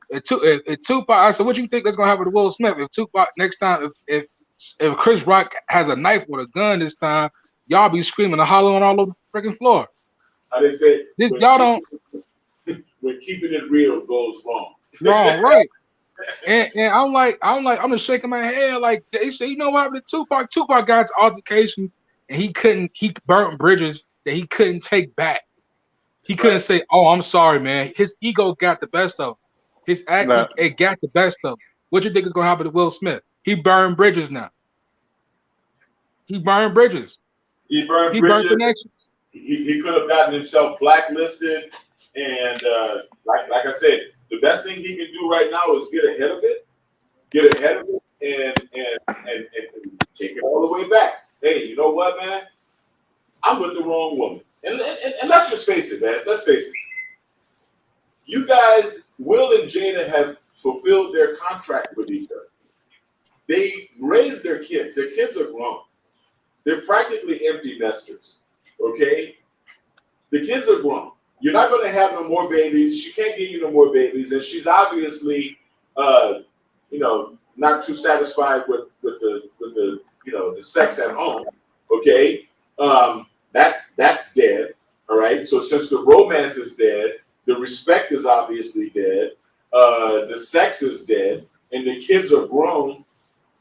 If Tupac? I said, what you think is gonna happen to Will Smith if Tupac next time? If Chris Rock has a knife or a gun this time, y'all be screaming and hollering all over the freaking floor. How they say Y'all don't. When keeping it real goes wrong. Wrong, right? And I'm just shaking my head like they say, you know what happened to Tupac? Tupac got into altercations and he burnt bridges that he couldn't take back. He couldn't say, "Oh, I'm sorry, man." His ego got the best of him. His act, it got the best of him. What you think is gonna happen to Will Smith? He burned bridges now. He burned bridges. He burned connections. He could have gotten himself blacklisted, and like I said, the best thing he can do right now is get ahead of it, and take it all the way back. Hey, you know what, man? I'm with the wrong woman. And let's just face it, man. Let's face it. You guys, Will and Jada, have fulfilled their contract with each other. They raised their kids. Their kids are grown. They're practically empty nesters. Okay? The kids are grown. You're not going to have no more babies. She can't give you no more babies, and she's obviously, not too satisfied with the the sex at home. Okay? That's dead, all right? So since the romance is dead, the respect is obviously dead, the sex is dead, and the kids are grown,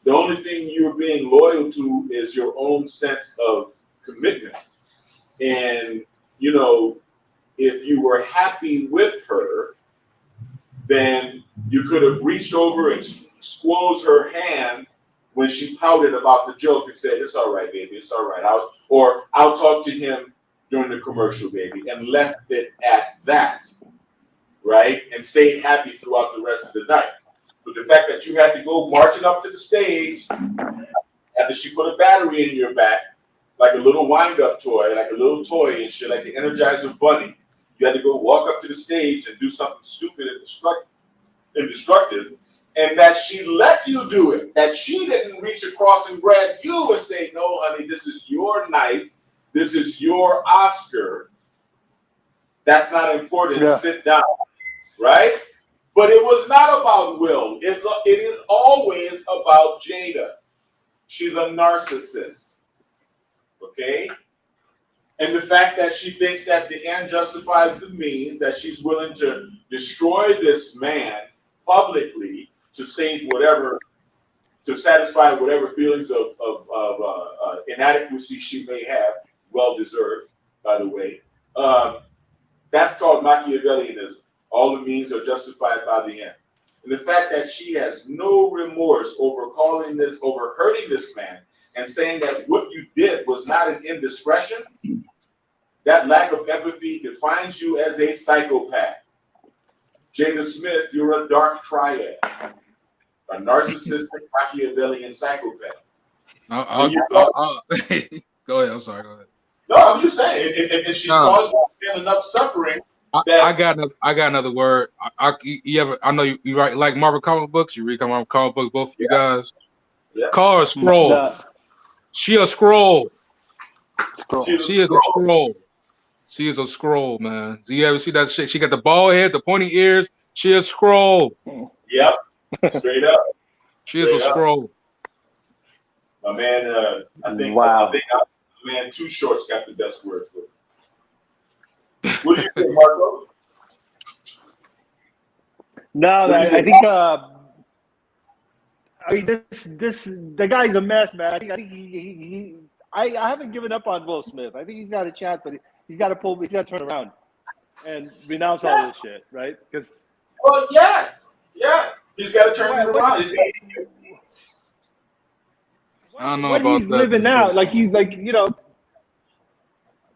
the only thing you're being loyal to is your own sense of commitment. And, if you were happy with her, then you could have reached over and squoze her hand when she pouted about the joke and said, "It's all right, baby, it's all right. I'll talk to him during the commercial, baby," and left it at that, right? And stayed happy throughout the rest of the night. But the fact that you had to go marching up to the stage after she put a battery in your back, like a little wind-up toy, like a little toy and shit, like the Energizer Bunny, you had to go walk up to the stage and do something stupid and destructive. And that she let you do it, that she didn't reach across and grab you and say, "No, honey, this is your night. This is your Oscar. That's not important. Yeah. Sit down." Right? But it was not about Will. It is always about Jada. She's a narcissist. Okay? And the fact that she thinks that the end justifies the means, that she's willing to destroy this man publicly to save whatever, to satisfy whatever feelings of inadequacy she may have, well deserved, by the way. That's called Machiavellianism. All the means are justified by the end. And the fact that she has no remorse over hurting this man and saying that what you did was not an indiscretion, that lack of empathy defines you as a psychopath. Jada Smith, you're a dark triad. A narcissistic Machiavellian psychopath. Go ahead. I'm sorry. Go ahead. No, I'm just saying, and she's caused enough suffering. I got another word. I know you write like Marvel comic books. You read Marvel comic books, both of you guys. Yeah. Call her a scroll. Yeah. She a scroll. She is a scroll. She is a scroll, man. Do you ever see that shit? She got the bald head, the pointy ears. She a scroll. Yep. Straight up. She is a scroll. My man, I think man, Too Short's got the best word for it. What do you think, Marco? No, I think the guy's a mess, man. I think I haven't given up on Will Smith. I think he's got a chance, but he's got to turn around and renounce all this shit, right? Because he's got to turn it around. I don't know what about he's living now,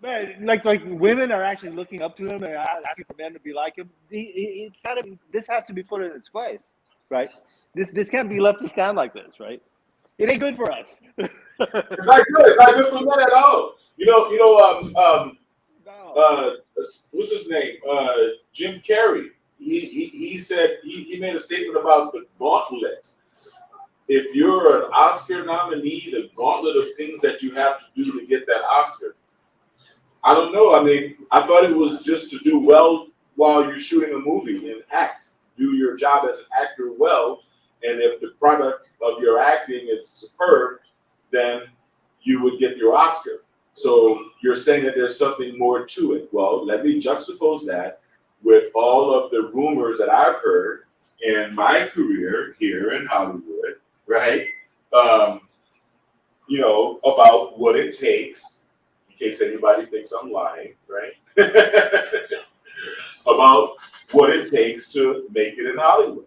man, like women are actually looking up to him and asking for men to be like him. This has to be put in its place, right? This can't be left to stand like this, right? It ain't good for us. It's not good. It's not good for men at all. what's his name? Jim Carrey. He said he made a statement about the gauntlet. If you're an Oscar nominee, the gauntlet of things that you have to do to get that Oscar. I don't know. I mean, I thought it was just to do well while you're shooting a movie and act. Do your job as an actor well, and if the product of your acting is superb, then you would get your Oscar. So you're saying that there's something more to it. Well, let me juxtapose that with all of the rumors that I've heard in my career here in Hollywood, right? About what it takes, in case anybody thinks I'm lying, right? About what it takes to make it in Hollywood.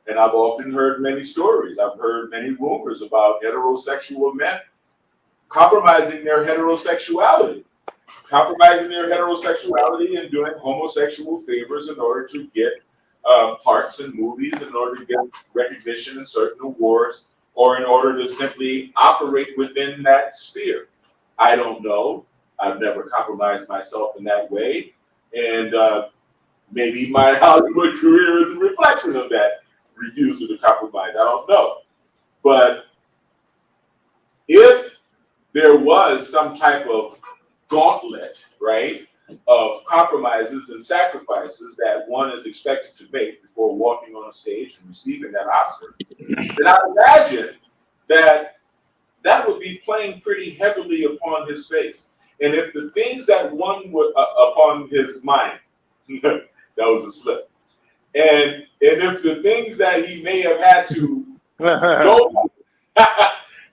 And I've often heard many stories. I've heard many rumors about heterosexual men compromising their heterosexuality and doing homosexual favors in order to get parts in movies, in order to get recognition in certain awards, or in order to simply operate within that sphere. I don't know. I've never compromised myself in that way. And maybe my Hollywood career is a reflection of that refusal to compromise. I don't know. But if there was some type of gauntlet, right, of compromises and sacrifices that one is expected to make before walking on a stage and receiving that Oscar, then I imagine that would be playing pretty heavily upon his face. And if the things that one would upon his mind, that was a slip. And if the things that he may have had to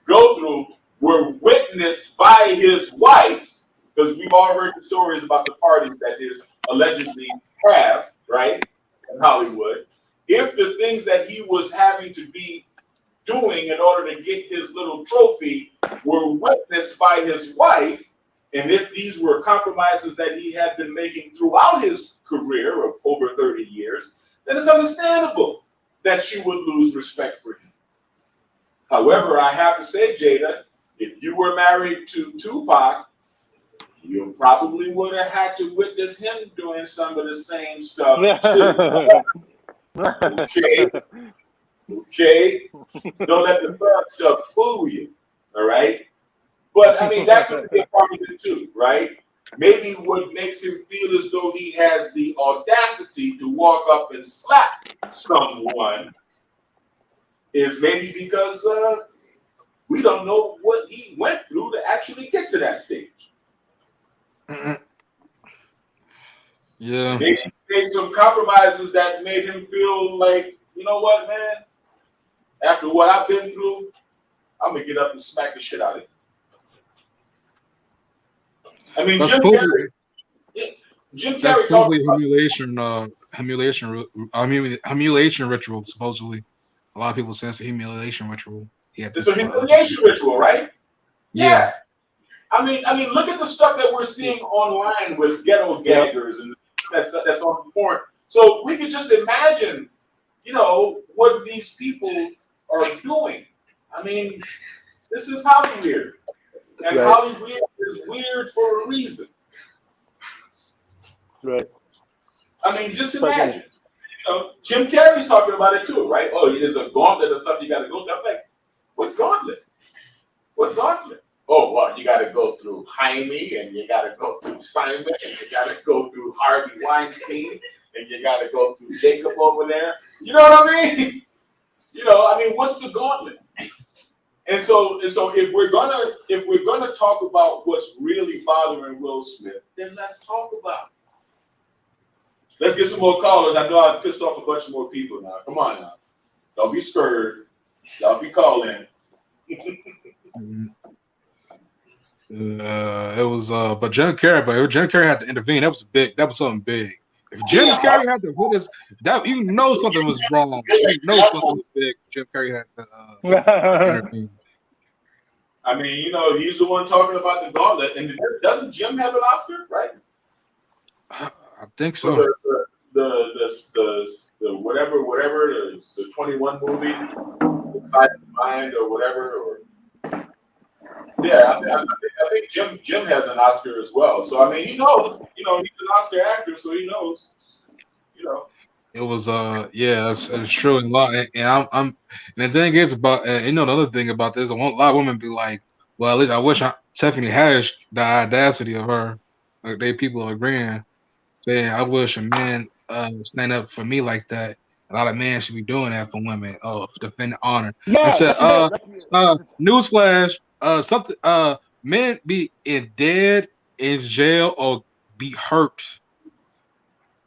go through were witnessed by his wife, because we've all heard the stories about the parties that there's allegedly have, right, in Hollywood. If the things that he was having to be doing in order to get his little trophy were witnessed by his wife, and if these were compromises that he had been making throughout his career of over 30 years, then it's understandable that she would lose respect for him. However, I have to say, Jada, if you were married to Tupac, you probably would have had to witness him doing some of the same stuff too. Okay? Don't let the thug stuff fool you, all right? But, I mean, that could be a part of it too, right? Maybe what makes him feel as though he has the audacity to walk up and slap someone is maybe because we don't know what he went through to actually get to that stage. Yeah. Maybe he made some compromises that made him feel like, you know what, man? After what I've been through, I'm gonna get up and smack the shit out of him. I mean, Jim Carrey talked about humiliation ritual, supposedly. A lot of people say it's a humiliation ritual. It's a humiliation ritual, right? Yeah. I mean, look at the stuff that we're seeing online with ghetto gaggers and that's on porn. So we could just imagine, what these people are doing. I mean, this is Hollywood. And right. Hollywood is weird for a reason. Right. I mean, just imagine. Jim Carrey's talking about it too, right? Oh, there's a gauntlet of stuff you got to go through. I'm like, what gauntlet? What gauntlet? Oh, well, you got to go through Jaime, and you got to go through Simon, and you got to go through Harvey Weinstein, and you got to go through Jacob over there. You know what I mean? What's the gauntlet? And so if we're gonna talk about what's really bothering Will Smith, then let's talk about it. Let's get some more callers. I know I've pissed off a bunch more people now. Come on now. Don't be scared. Y'all be calling. It was but Jim Carrey had to intervene. That was something big. If Jim Carrey had to put his that you know something was wrong. You know something was big. Jim Carrey had to intervene. I mean, he's the one talking about the gauntlet. And doesn't Jim have an Oscar, right? I think so. The whatever, the 21 movie, the Side of the Mind or whatever, or yeah, I think think Jim has an Oscar as well. So I mean, he knows. You know, he's an Oscar actor, so he knows. You know. It was yeah, it's true and lot, and and the thing is about you know the other thing about this, a lot of women be like, well, at least I wish Tiffany Haddish the audacity of her, like they people are agreeing, saying I wish a man stand up for me like that. A lot of men should be doing that for women, defend honor. I Yeah, said, this is it. newsflash, something men be dead in jail or be hurt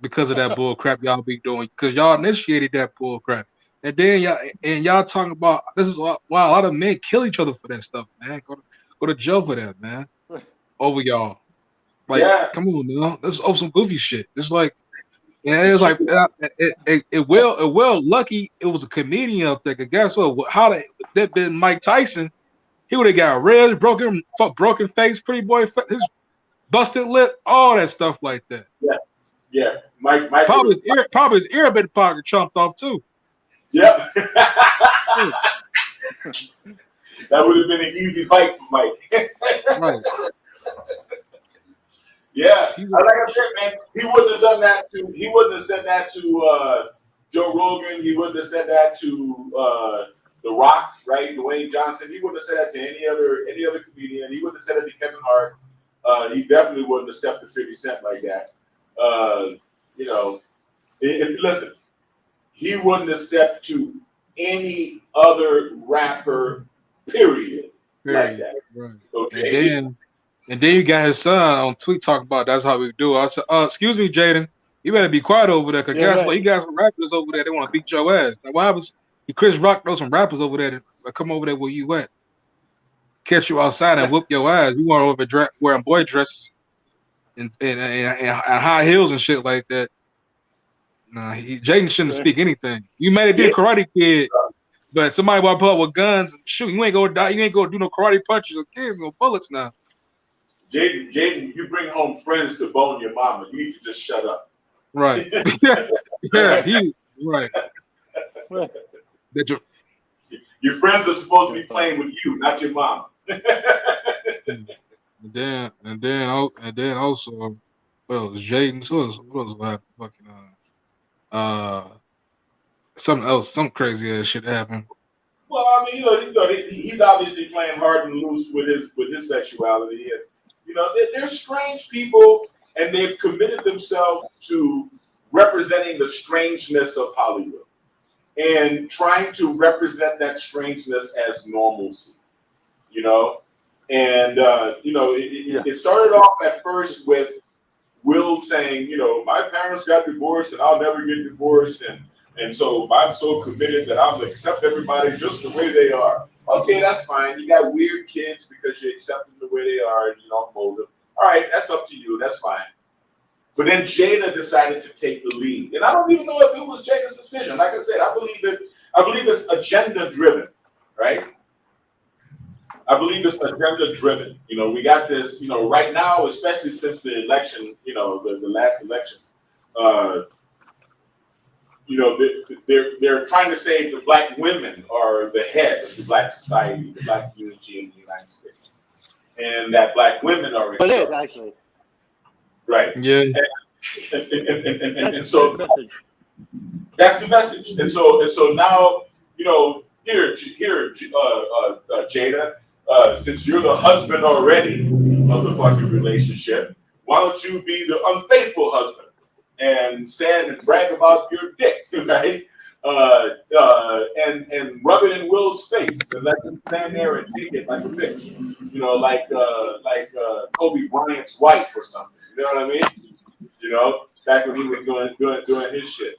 because of that bull crap y'all be doing, because y'all initiated that bull crap. And then y'all talking about this is why a lot of men kill each other for that stuff, man. Go to jail for that, man. Over y'all. Like, Yeah. come on, man. This is some goofy shit. It's like, yeah, it's It's like true. it lucky it was a comedian up there. 'Cause guess what? How that been Mike Tyson, he would have got red, broken face, pretty boy, his busted lip, all that stuff like that. Yeah. Yeah. Mike would Probably his ear been pocket chomped off too. Yep. That would have been an easy fight for Mike. Right. Yeah. Like I said, man, he wouldn't have done that to. He wouldn't have said that to Joe Rogan. He wouldn't have said that to The Rock, right? Dwayne Johnson. He wouldn't have said that to any other comedian. He wouldn't have said it to Kevin Hart. He definitely wouldn't have stepped to 50 Cent like that. You know, listen, he wouldn't have stepped to any other rapper, period. Like that. Right. Okay. And then you got his son on tweet talking about that's how we do. I said, excuse me, Jaden, you better be quiet over there, because guess what? You got some rappers over there, they want to beat your ass. Now, what happens? Chris Rock knows some rappers over there that come over there where you at, catch you outside and whoop your ass. You want over wearing boy dresses and high heels and shit like that. Nah, Jaden shouldn't speak anything. You may have did Karate Kid, but somebody want to pull up with guns and shoot. You ain't gonna die. You ain't gonna do no karate punches or kids, no bullets now. Jaden, you bring home friends to bone your mama. You need to just shut up. Right. Right. Your friends are supposed to be playing with you, not your mama. and then also, well, Jaden. What else happened? Fucking something else, some crazy ass shit happened. Well, I mean, he's obviously playing hard and loose with his sexuality, and they're strange people, and they've committed themselves to representing the strangeness of Hollywood and trying to represent that strangeness as normalcy. And it started off at first with Will saying, my parents got divorced and I'll never get divorced, and so I'm so committed that I'm gonna accept everybody just the way they are. Okay, that's fine. You got weird kids because you accept them the way they are and you don't mold them. All right, that's up to you. That's fine. But then Jada decided to take the lead, and I don't even know if it was Jada's decision. Like I said, I believe it's agenda driven, right? I believe it's agenda driven. We got this. Right now, especially since the election, the last election. They're trying to say the black women are the head of the black society, the black community in the United States, and that black women are in charge. It is actually right. Yeah. And so that's the message. And so now here, Jada, since you're the husband already of the fucking relationship, why don't you be the unfaithful husband? And stand and brag about your dick, right? And rub it in Will's face and let him stand there and take it like a bitch, like Kobe Bryant's wife or something. You know what I mean? Back when he was doing his shit.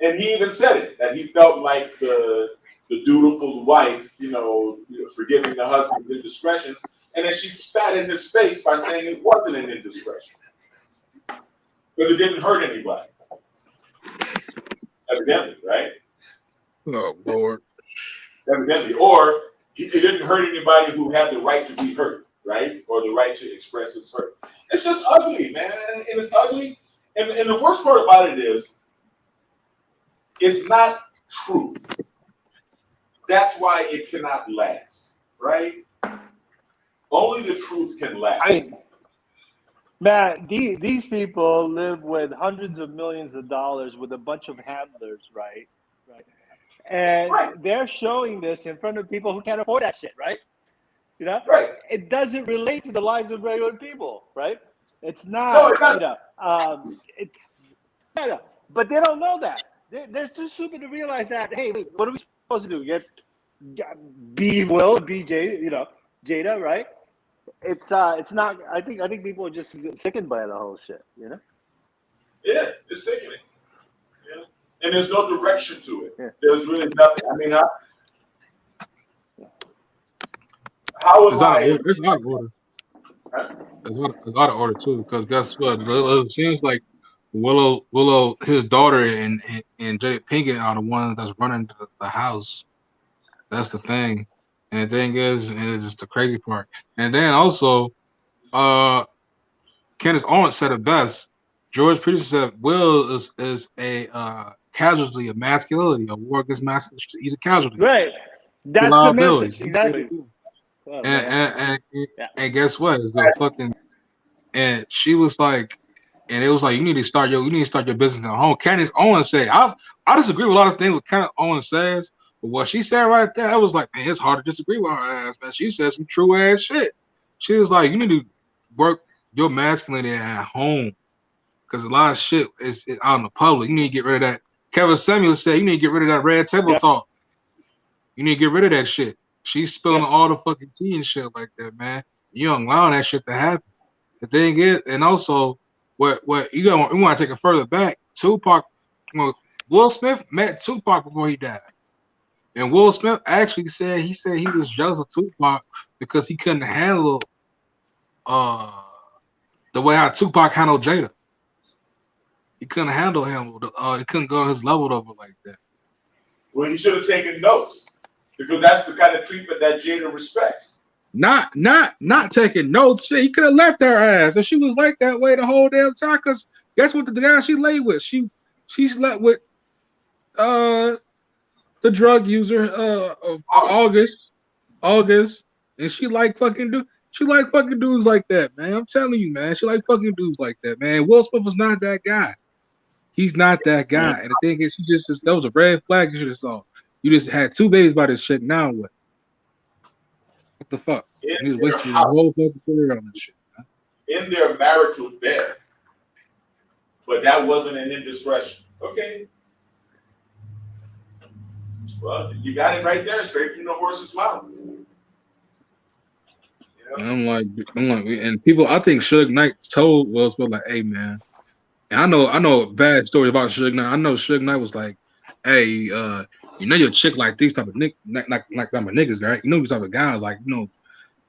And he even said it that he felt like the dutiful wife, forgiving the husband's indiscretions, and then she spat in his face by saying it wasn't an indiscretion. Because it didn't hurt anybody. Evidently, right? Oh, Lord. Evidently. Or it didn't hurt anybody who had the right to be hurt, right? Or the right to express his hurt. It's just ugly, man. And it's ugly. And the worst part about it is, it's not truth. That's why it cannot last, right? Only the truth can last. I mean, man, these people live with hundreds of millions of dollars with a bunch of handlers, right? Right. And Right. they're showing this in front of people who can't afford that shit, right? You know, Right. it doesn't relate to the lives of regular people, right? It's No, not, it doesn't. it's no. But they don't know that. They're too stupid to realize that. Hey, wait, what are we supposed to do? Be Jada, Jada, right? It's not. I think people are just sickened by the whole shit, you know. Yeah, it's sickening. Yeah. And there's no direction to it. Yeah. There's really nothing. I mean, how am It's out of I? order. It's out of order. It's out of order too. Because guess what? It seems like Willow, his daughter, and Jada Pinkett are the ones that's running the house. That's the thing. And the thing is, and it's just the crazy part. And then also, Candace Owens said it best. George Peterson said Will is a casualty of masculinity, a war against masculinity. He's a casualty. Right. That's the Liability. message. Exactly. And guess what? It's the fucking, and she was like, and it was like, you need to start your business at home. Candace Owens said, I disagree with a lot of things what Candace Owens says, but what she said right there, I was like, man, it's hard to disagree with her ass, man. She said some true ass shit. She was like, you need to work your masculinity at home, because a lot of shit is out in the public. You need to get rid of that. Kevin Samuel said, you need to get rid of that red table talk. You need to get rid of that shit. She's spilling all the fucking tea and shit like that, man. You don't allow that shit to happen. The thing is, and also, what we want to take it further back. Tupac, Will Smith met Tupac before he died, and Will Smith actually said he was jealous of Tupac because he couldn't handle the way how Tupac handled Jada. He couldn't handle him. He couldn't go to his level over like that. Well, he should have taken notes, because that's the kind of treatment that Jada respects. Not taking notes. Shit, he could have left her ass, and she was like that way the whole damn time. Cause guess what? The guy she laid with, she slept with the drug user of August, and she like fucking dudes like that, man. I'm telling you, man. She like fucking dudes like that, man. Will Smith was not that guy. He's not that guy. And the thing is, that was a red flag you should have saw. You just had 2 babies by this shit. Now what? What the fuck? He was wasting his whole fucking career on this shit, man. In their marital bed. But that wasn't an indiscretion. Okay. Well, you got it right there, straight from the horse's mouth. You know? And I'm like, and people, I think Suge Knight told Will Smith, like, hey, man. And I know bad stories about Suge Knight. I know Suge Knight was like, hey, you know your chick like these type of niggas, right? You know these type of guys, like, you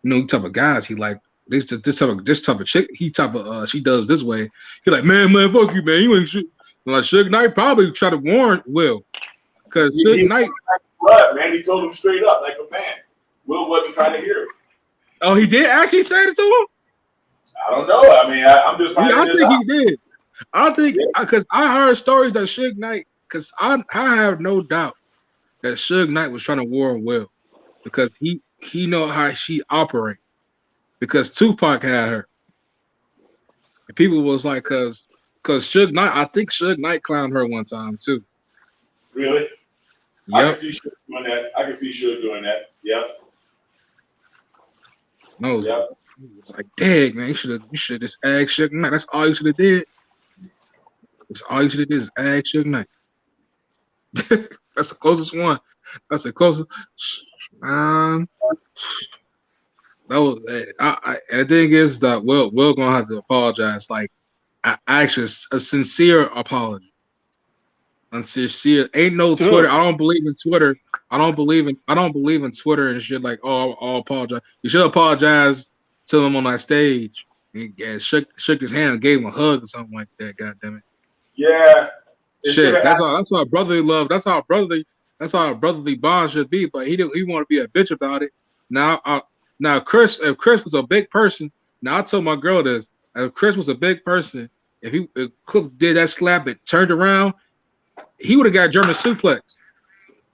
know type of guys he like this type of chick, he type of she does this way. He like, man, fuck you, man. You ain't shit. Like Suge Knight probably try to warn Will. Because Suge Knight, blood, man, he told him straight up like a man. Will wasn't trying to hear it. Oh, he did actually say it to him? I don't know. I mean, I'm just finding this out. I think he did. I think because I heard stories that Suge Knight, because I have no doubt that Suge Knight was trying to warn Will, because he know how she operate, because Tupac had her. And people was like, cause Suge Knight, I think Suge Knight clowned her one time too. Really? Yep. I can see Suge doing that. Yep. No, it was like, dang, man, you should have just asked Suge Knight. That's all you should have did. That's all you should have did is ask Suge Knight. That's the closest one. That's the closest. That was. And the thing is that Will gonna have to apologize. Like, actually, a sincere apology. Unsincere. Ain't no Twitter. I don't believe in Twitter. I don't believe in Twitter and shit like, oh, I'll apologize. You should apologize to him on that stage and shook his hand and gave him a hug or something like that. God damn it. Yeah. Shit. That's how brotherly love. That's how a brotherly bond should be. But he want to be a bitch about it. Now if Chris was a big person, now I told my girl this. If Chris was a big person, if Cliff did that slap it, turned around, he would have got German suplex.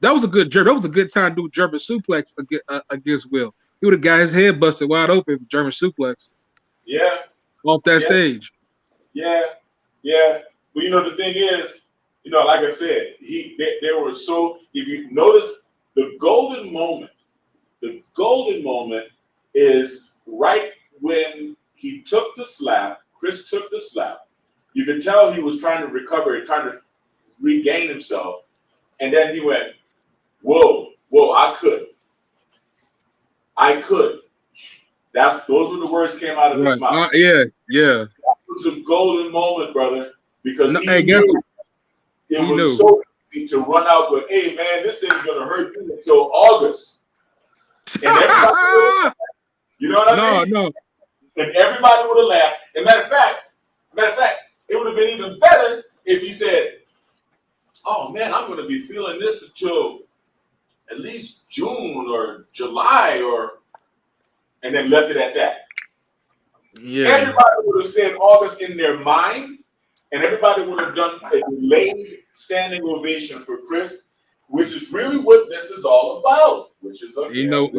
That was a good time to do German suplex against Will. He would have got his head busted wide open with German suplex. Yeah. Off that stage. Yeah. Yeah. But you know, the thing is, you know, like I said, they were so, if you notice the golden moment is right when he took the slap, Chris took the slap. You could tell he was trying to recover and trying to regain himself. And then he went, whoa, I could. Those were the words that came out of his mouth. Yeah. That was a golden moment, brother, because he Hey, knew it was so easy to run out with, hey, man, this thing's going to hurt you until August. And everybody, you know what I mean? No. And everybody would have laughed. And matter of fact, it would have been even better if he said, oh, man, I'm going to be feeling this until at least June or July and then left it at that. Yeah. Everybody would have said August in their mind, and everybody would have done a delayed standing ovation for Chris, which is really what this is all about. Which is we know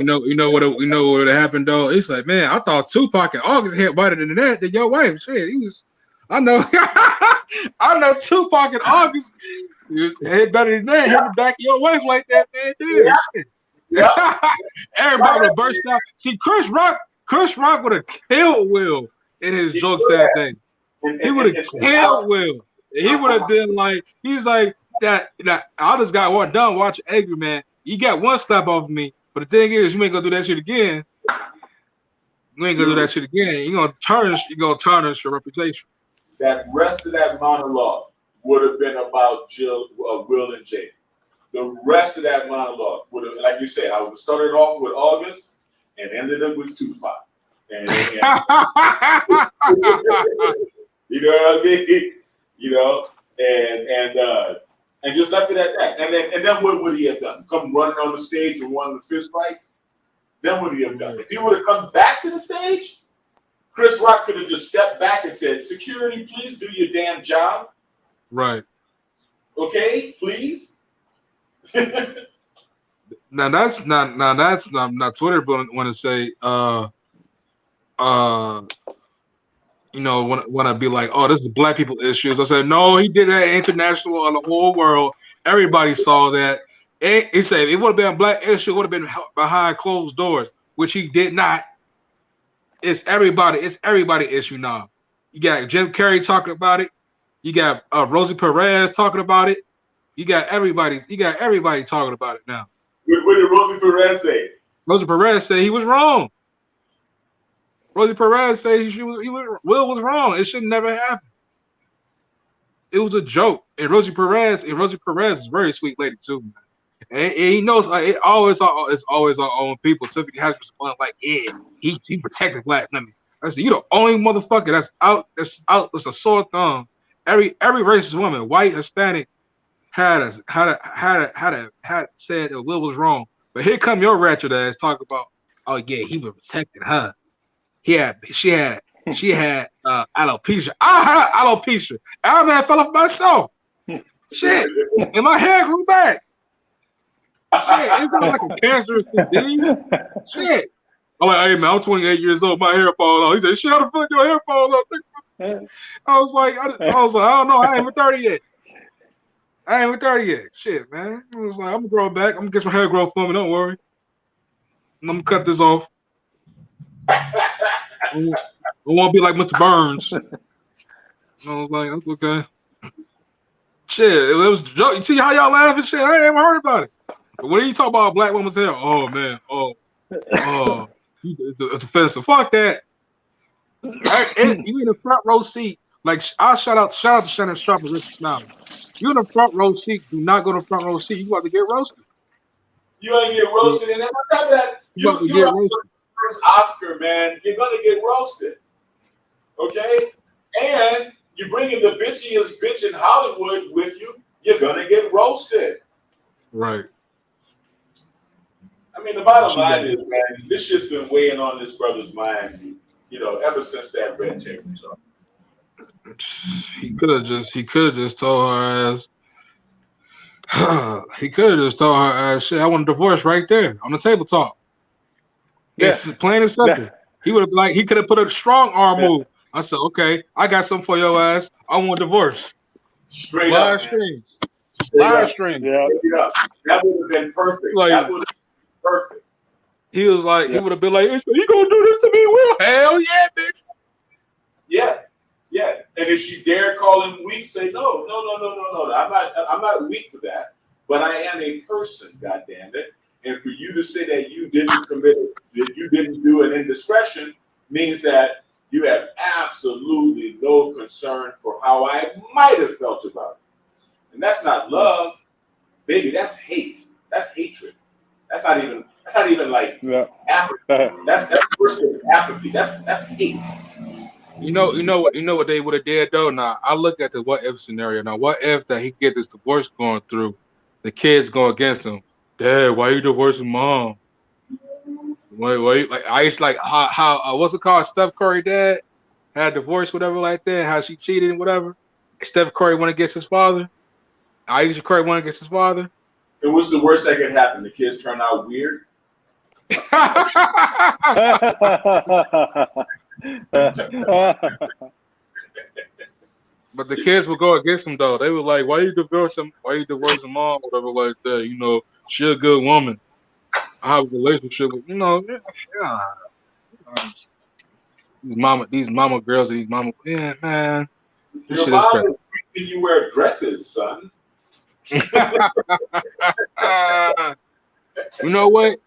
what happened though. It's like, man, I thought Tupac and August had better than that. Than your wife, shit, he was. I know, I know Tupac and August. He was had better than that. Hit the back of your wife like that, man. Dude. Yeah. Everybody would burst out. See, Chris Rock would have killed Will in his jokes that day. He would have killed Will. He would have been like, he's like that. I just got one done watching Angry Man. You got one slap off of me, but the thing is, you ain't gonna do that shit again. You ain't gonna do that shit again. You're gonna tarnish your reputation. That rest of that monologue would have been about Will and Jada. The rest of that monologue would have, like you said, I would have started off with August and ended up with Tupac. And you know what I mean? You know, and just left it at that. And then what would he have done? Come running on the stage and won the fist fight? Then what would he have done? If he would have come back to the stage, Chris Rock could have just stepped back and said, security, please do your damn job. Right. Okay, please. Now that's not Twitter want to say you know, want to be like, oh, this is black people issues. I said, no, he did that international on the whole world. Everybody saw that. He said it would have been a black issue, it would have been behind closed doors, which he did not. It's everybody issue now. You got Jim Carrey talking about it. You got Rosie Perez talking about it. You got everybody talking about it now. What did Rosie Perez say? Rosie Perez said he was wrong. Rosie Perez said Will was wrong. It should never happen. It was a joke. And Rosie Perez is a very sweet lady too, man. And he knows it's always our own people. Tiffany has responded like, yeah, he protected black women. I said, you the only motherfucker that's out. That's a sore thumb. Every racist woman, white, Hispanic, had said that Will was wrong. But here come your ratchet ass talking about, oh yeah, he was protecting her. She had alopecia. I had alopecia. I man fell off myself. Shit, and my hair grew back. Shit, it's not like a cancerous disease. Shit. I'm like, hey man, I'm 28 years old. My hair fall off. He said, shit, how the fuck your hair fall off? I was like, I don't know. I ain't even 30 yet. Shit, man. I was like, I'm gonna grow it back. I'm gonna get some hair growth for me. Don't worry. I'm gonna cut this off. I won't be like Mr. Burns. I was like, that's okay. Shit, it was a joke. You see how y'all laugh and shit? I ain't even heard about it. But when you talk about a black woman's hair, oh man, it's offensive. Fuck that. You in the front row seat. Like I'll shout out to Shannon Sharp and Richard Smiley. You in the front row seat. Do not go to the front row seat. You about to get roasted. You ain't get roasted, and then on top of that, you're first Oscar, man. You're gonna get roasted. Okay, and you bringing the bitchiest bitch in Hollywood with you. You're gonna get roasted. Right. I mean, the bottom line is, man, this shit's been weighing on this brother's mind, you know, ever since that red tape was on. He could have just told her ass. He could have just told her ass, shit, I want a divorce right there on the table talk. It's plain and simple. He would have like he could have put a strong arm move. I said, okay, I got something for your ass. I want a divorce. Straight Live up, man. stream. Straight Live up. stream. Yeah. Straight up. That would have been perfect. Like, That would have been perfect. he was like, he would have been like, you gonna do this to me? Well, hell yeah, bitch. Yeah. Yeah. And if she dared call him weak, say no. I'm not weak for that. But I am a person, goddamn it. And for you to say that you didn't do an indiscretion means that you have absolutely no concern for how I might have felt about it. And that's not love, baby. That's hate. That's hatred. That's not even like apathy. That's worse than apathy. That's hate. You know what they would have did though. Now I look at the what if scenario. Now what if that he get this divorce going through, the kids go against him. Dad, why you divorcing mom? Why you, like I used to like how what's it called? Steph Curry dad had divorced, whatever like that. How she cheated and whatever. Steph Curry went against his father. Aisha Curry went against his father. And what's the worst that could happen? The kids turn out weird. But the kids would go against him though. They were like, "Why you divorcing? Why you divorcing mom? Whatever like that. You know, she a good woman. I have a relationship with these mama girls and these mama man. This Your shit is mom crazy. is making you wear dresses, son. You know what?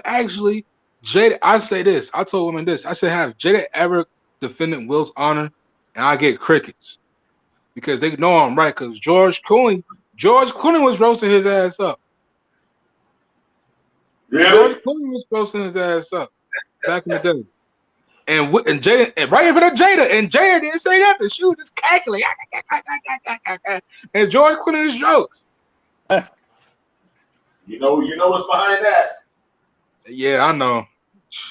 Actually, Jada, I say this. I told women this. I said, have Jada ever defended Will's honor, and I get crickets because they know I'm right. Because George Clooney was roasting his ass up. Really? George Clooney was roasting his ass up back in the day. And Jada, and right in front of Jada, and Jada didn't say nothing. She was just cackling. And George Clooney's jokes. You know what's behind that. Yeah, I know.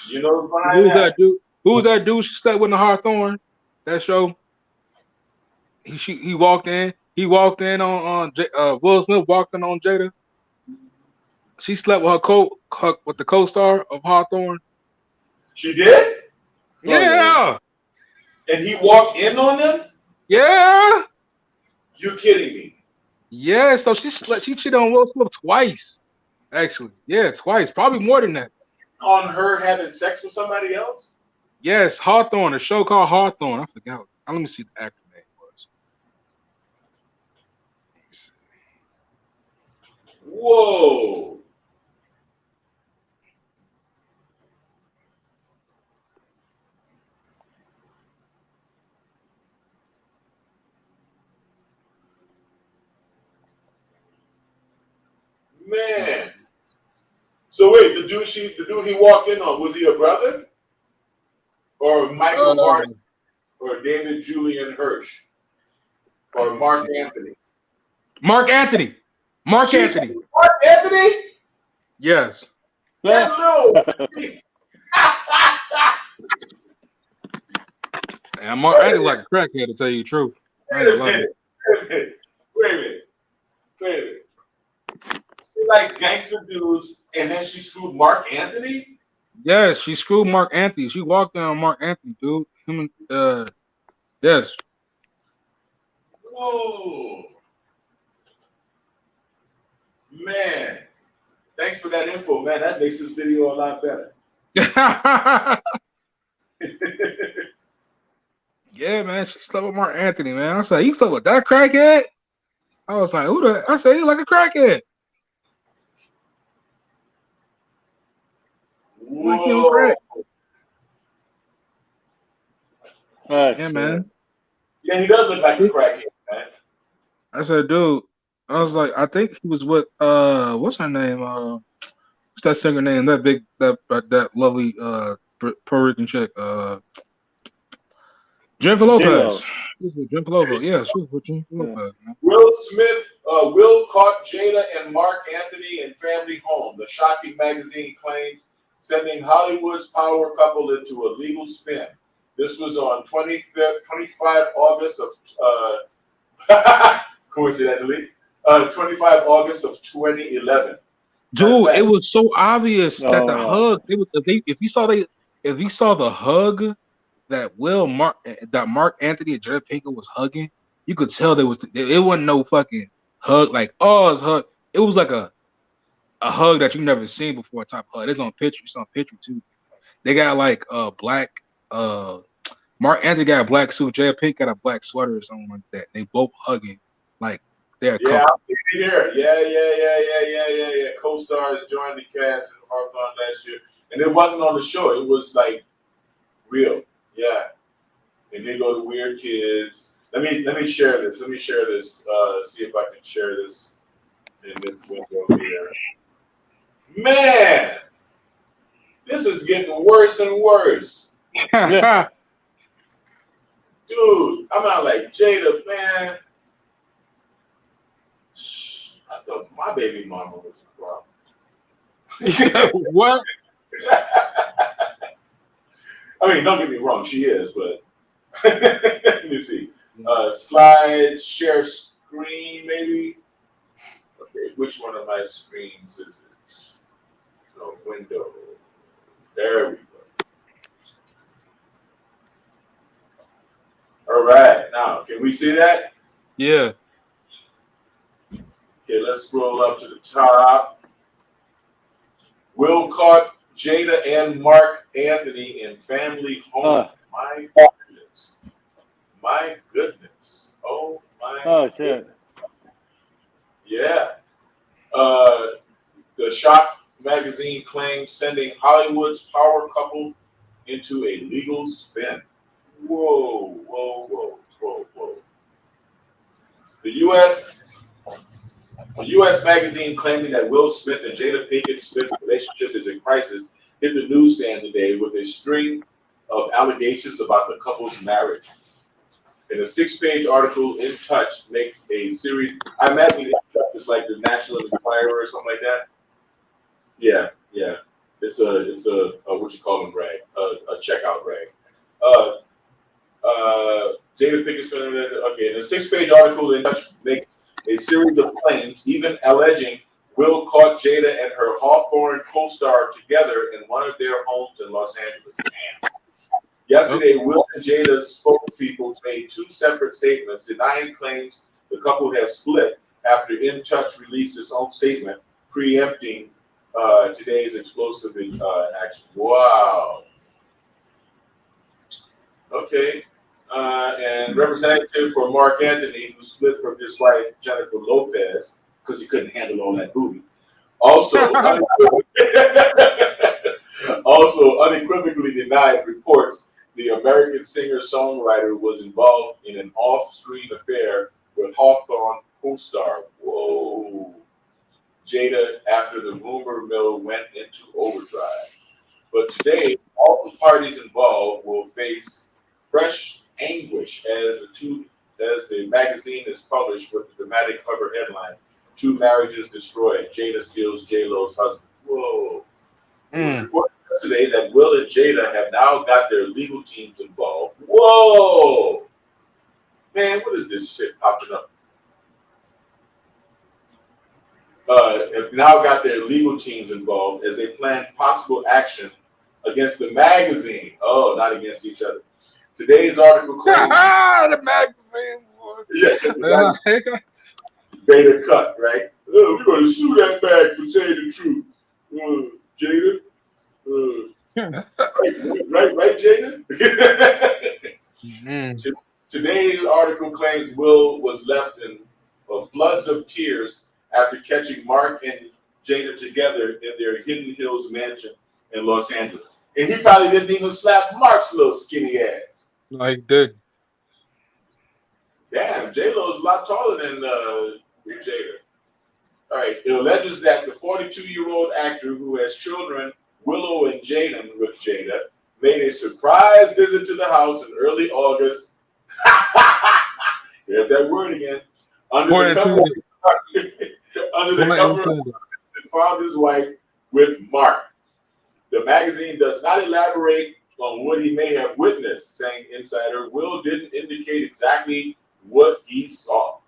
You know what's behind that. Who's that dude she slept with in the Hawthorne? That show. He walked in. He walked in on Will Smith walked in on Jada. She slept with with the co-star of Hawthorne. She did? Yeah. And he walked in on them? Yeah. You kidding me? Yeah. So she cheated on Will Smith twice. Actually, yeah, twice, probably more than that. On her having sex with somebody else? Yes, Hawthorne, a show called Hawthorne. I forgot. Let me see the actor name was. Whoa. Man. So wait, the dude he walked in on, was he a brother? Or Michael Martin? Or David Julian Hirsch? Or Mark Anthony? Mark Anthony. Mark Anthony. Mark Anthony? Yes. Hello. And Mark Anthony like a crackhead, to tell you the truth. Wait a minute. She likes gangster dudes, and then she screwed Mark Anthony? Yes, she screwed Mark Anthony. She walked in on Mark Anthony, dude. Yes. Whoa. Man. Thanks for that info, man. That makes this video a lot better. Yeah, man. She slept with Mark Anthony, man. I said, you slept with that crackhead? I was like, who the? I said, he's like a crackhead. Whoa. Yeah, man. Yeah, he does look like a crackhead, man. I said, dude. I was like, I think he was with what's her name? What's that singer name? That lovely Puerto Rican chick. Jennifer Lopez. Jennifer Lopez. Yeah, she was with Jennifer Lopez. Man. Will caught Jada and Mark Anthony in family home. The shocking magazine claims, sending Hollywood's power couple into a legal spin. This was on 25 August of coincidentally, 25 August of 2011. Dude, it was so obvious that Oh the yeah. hug. It was if you saw the hug that Mark Anthony and Jared Pinkett was hugging, you could tell it wasn't no fucking hug like it's hug. It was like a hug that you never seen before type hug. It's on picture. It's on picture too. They got like black Mark Anthony got a black suit, Jared Pinkett got a black sweater or something like that. They both hugging like they're a Yeah, couple. I'm here. Yeah. Co-stars joined the cast in Hardline last year, and it wasn't on the show. It was like real. Yeah, and they go to Weird Kids. Let me share this. Let me share this. See if I can share this in this window here. Man, this is getting worse and worse, Yeah. dude. I'm out like Jada, man. I thought my baby mama was a problem. What? I mean, don't get me wrong, she is, but let me see. Slide, share screen, maybe. Okay, which one of my screens is it? No, window. There we go. All right, now, can we see that? Yeah. Okay, let's scroll up to the top. Will caught Jada and Mark Anthony in family home. My goodness. My goodness. Oh my Oh goodness. shit. Yeah. The Shock magazine claims sending Hollywood's power couple into a legal spin. Whoa. The U.S. magazine claiming that Will Smith and Jada Pinkett Smith's relationship is in crisis hit the newsstand today with a string of allegations about the couple's marriage. In a 6-page article, In Touch makes a series. I imagine In Touch is like the National Enquirer or something like that. Yeah. It's a what you call them rag, a checkout rag. Jada Pinkett Smith. Okay, in a 6-page article, In Touch makes a series of claims, even alleging Will caught Jada and her Hawthorne co-star together in one of their homes in Los Angeles. Damn. Yesterday, Will and Jada's spokespeople made 2 separate statements denying claims the couple has split after In Touch released its own statement preempting today's explosive action. Wow. Okay. And representative for Mark Anthony, who split from his wife, Jennifer Lopez, because he couldn't handle all that booty. Also, unequivocally denied reports the American singer-songwriter was involved in an off-screen affair with Hawthorne co-star. Whoa. Jada, after the rumor mill went into overdrive. But today, all the parties involved will face fresh anguish as the magazine is published with the dramatic cover headline, 2 marriages destroyed, Jada steals J-Lo's husband. Whoa. It was reported yesterday that Will and Jada have now got their legal teams involved. Whoa. Man, what is this shit popping up? Have now got their legal teams involved as they plan possible action against the magazine. Oh, not against each other. Today's article claims the magazine. yeah, Beta cut, right? We're going to sue that mag for saying the truth. Jada? Right, Jada? Today's article claims Will was left in floods of tears after catching Mark and Jada together in their Hidden Hills mansion in Los Angeles. And he probably didn't even slap Mark's little skinny ass. No, he did. Damn, J-Lo's a lot taller than Jada. All right, it alleges that the 42-year-old actor who has children, Willow and Jaden, with Jada, made a surprise visit to the house in early August. There's that word again. Under the cover of found his wife with Mark. The magazine does not elaborate on what he may have witnessed, saying insider Will didn't indicate exactly what he saw.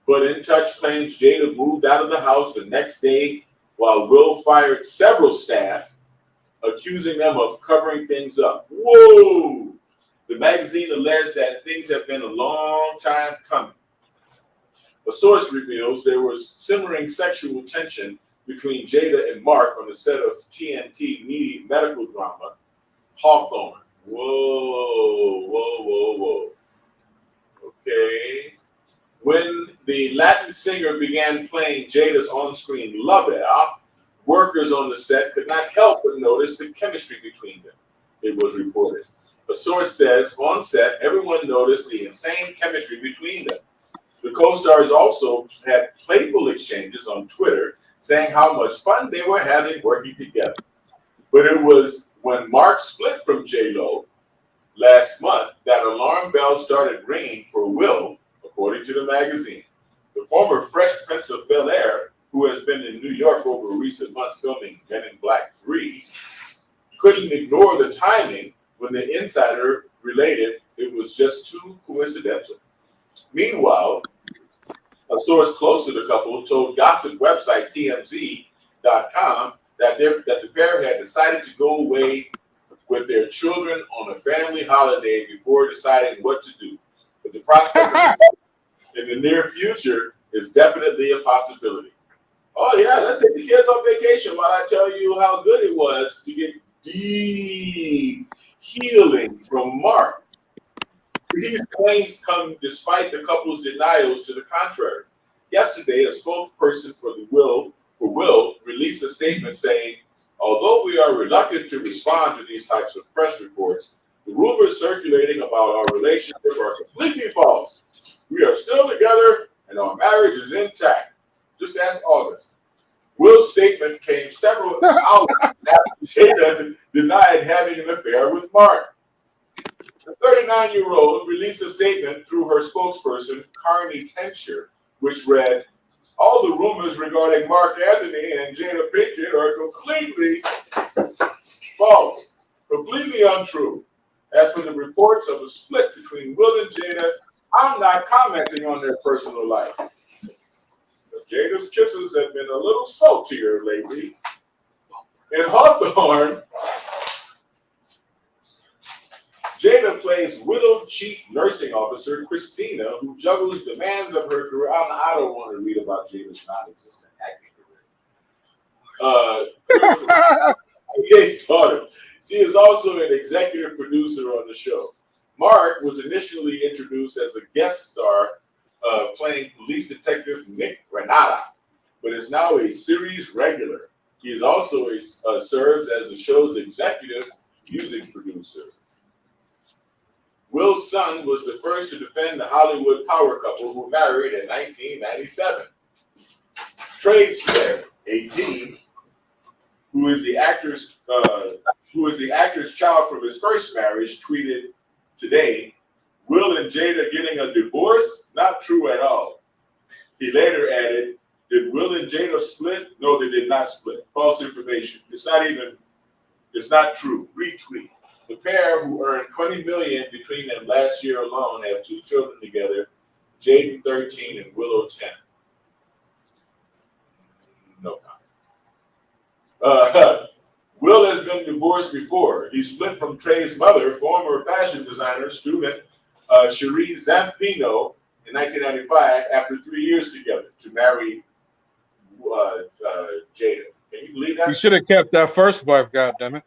But In Touch claims Jada moved out of the house the next day while Will fired several staff, accusing them of covering things up. Whoa! The magazine alleged that things have been a long time coming. A source reveals there was simmering sexual tension between Jada and Mark on the set of TNT medical drama Hawthorne. Whoa. Okay. When the Latin singer began playing Jada's on-screen lover, workers on the set could not help but notice the chemistry between them, it was reported. A source says, on set, everyone noticed the insane chemistry between them. The co-stars also had playful exchanges on Twitter saying how much fun they were having working together. But it was when Mark split from J-Lo last month that alarm bells started ringing for Will, according to the magazine. The former Fresh Prince of Bel-Air, who has been in New York over recent months filming Men in Black 3, couldn't ignore the timing when the insider related it was just too coincidental. Meanwhile, a source close to the couple told gossip website TMZ.com that the pair had decided to go away with their children on a family holiday before deciding what to do. But the prospect in the near future is definitely a possibility. Oh yeah, let's take the kids on vacation while I tell you how good it was to get deep healing from Mark. These claims come despite the couple's denials to the contrary. Yesterday, a spokesperson for Will released a statement saying, although we are reluctant to respond to these types of press reports, the rumors circulating about our relationship are completely false. We are still together and our marriage is intact. Just ask August. Will's statement came several hours after Jada denied having an affair with Mark. The 39-year-old released a statement through her spokesperson, Carney Tensher, which read, all the rumors regarding Mark Anthony and Jada Pinkett are completely false, completely untrue. As for the reports of a split between Will and Jada, I'm not commenting on their personal life. But Jada's kisses have been a little saltier lately. In Hawthorne, Jada plays widow chief nursing officer Christina, who juggles demands of her career. I don't want to read about Jada's non-existent acting career. She is also an executive producer on the show. Mark was initially introduced as a guest star playing police detective Nick Granada, but is now a series regular. He is also serves as the show's executive music producer. Will's son was the first to defend the Hollywood power couple who married in 1997. Trey Smith, 18, who is the actor's child from his first marriage, tweeted today, Will and Jada getting a divorce? Not true at all. He later added, did Will and Jada split? No, they did not split. False information. It's not true. Retweet. The pair, who earned $20 million between them last year alone, have 2 children together, Jaden 13 and Willow 10. No comment. Will has been divorced before. He split from Trey's mother, former fashion designer student Cherie Zampino, in 1995 after 3 years together to marry Jada. Can you believe that? You should have kept that first wife, goddammit.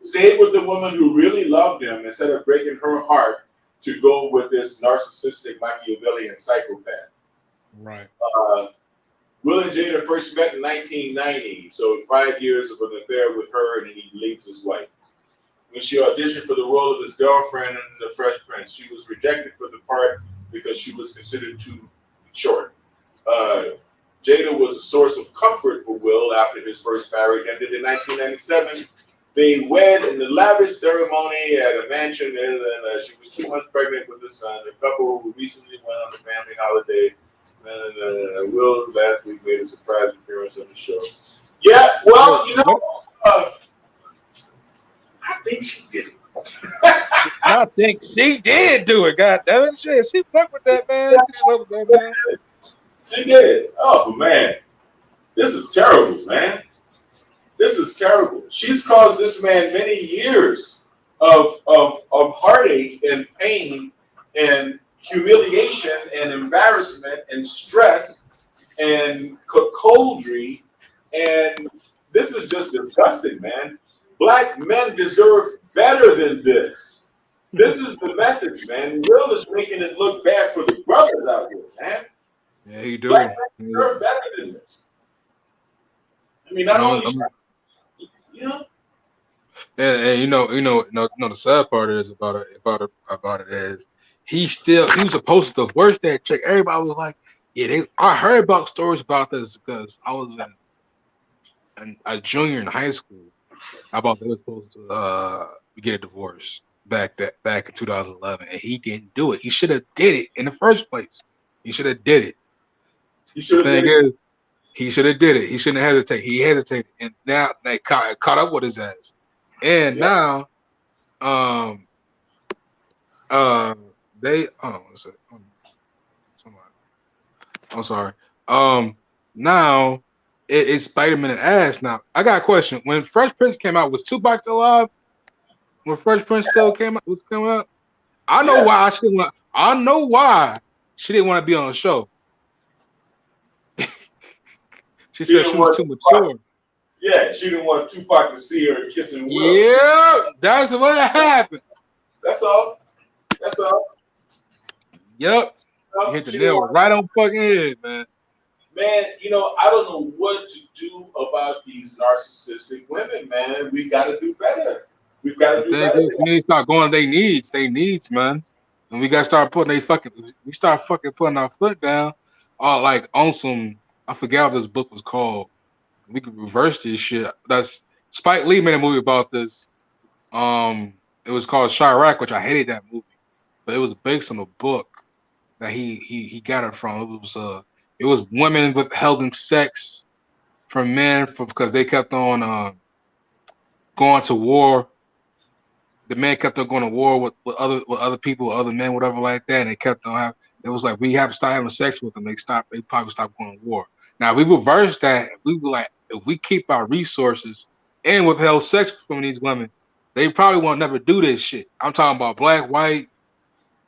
Stayed with the woman who really loved him instead of breaking her heart to go with this narcissistic Machiavellian psychopath. Right. Will and Jada first met in 1990, so 5 years of an affair with her, and then he leaves his wife. When she auditioned for the role of his girlfriend in The Fresh Prince, she was rejected for the part because she was considered too short. Jada was a source of comfort for Will after his first marriage ended in 1997. They wed in the lavish ceremony at a mansion, and she was 2 months pregnant with a son. The couple who recently went on a family holiday. Will last week made a surprise appearance on the show. Yeah, well, you know, I think she did it. I think she did do it, goddammit. Shit, she fucked with that man. She slept with that man. She did. Oh man, this is terrible, man. This is terrible. She's caused this man many years of heartache and pain and humiliation and embarrassment and stress and coldry. And this is just disgusting, man. Black men deserve better than this. This is the message, man. Will is making it look bad for the brothers out here, man. Yeah, he do. Black men deserve better than this. I mean, not only, you know. And the sad part is about it is he was supposed to divorce that chick. Everybody was like, yeah, I heard about stories about this because I was a junior in high school about they were supposed to get a divorce back in 2011, and he didn't do it. He should have did it in the first place. He should have did it. He should have did it. He should have did it. He shouldn't hesitate. He hesitated, and now they caught up with his ass. And now, they hold on one second. I'm sorry. Now it's bite him in the ass. Now I got a question. When Fresh Prince came out, was Tupac still alive? When Fresh Prince still was coming out? I know why I know why she didn't want to be on the show. She said she was too mature. Yeah, she didn't want Tupac to see her kissing Will. Yeah, that's what happened. That's all. That's all. Yep. You hit the nail right on fucking head, man. Man, I don't know what to do about these narcissistic women, man. We got to do better. We've got to do better. We need to start going to their needs, man. And we got to start putting putting our foot down. Like on some, I forgot what this book was called. We could reverse this shit. That's Spike Lee made a movie about this. It was called Chirac, which I hated that movie, but it was based on a book that he got it from. It was women withholding sex from men because they kept on going to war. The men kept on going to war with other people, other men, whatever like that, and they kept on having. It was like we have to start having sex with them. They probably stopped going to war. Now we reversed that. We were like, if we keep our resources and withheld sex from these women, they probably won't never do this shit. I'm talking about black, white,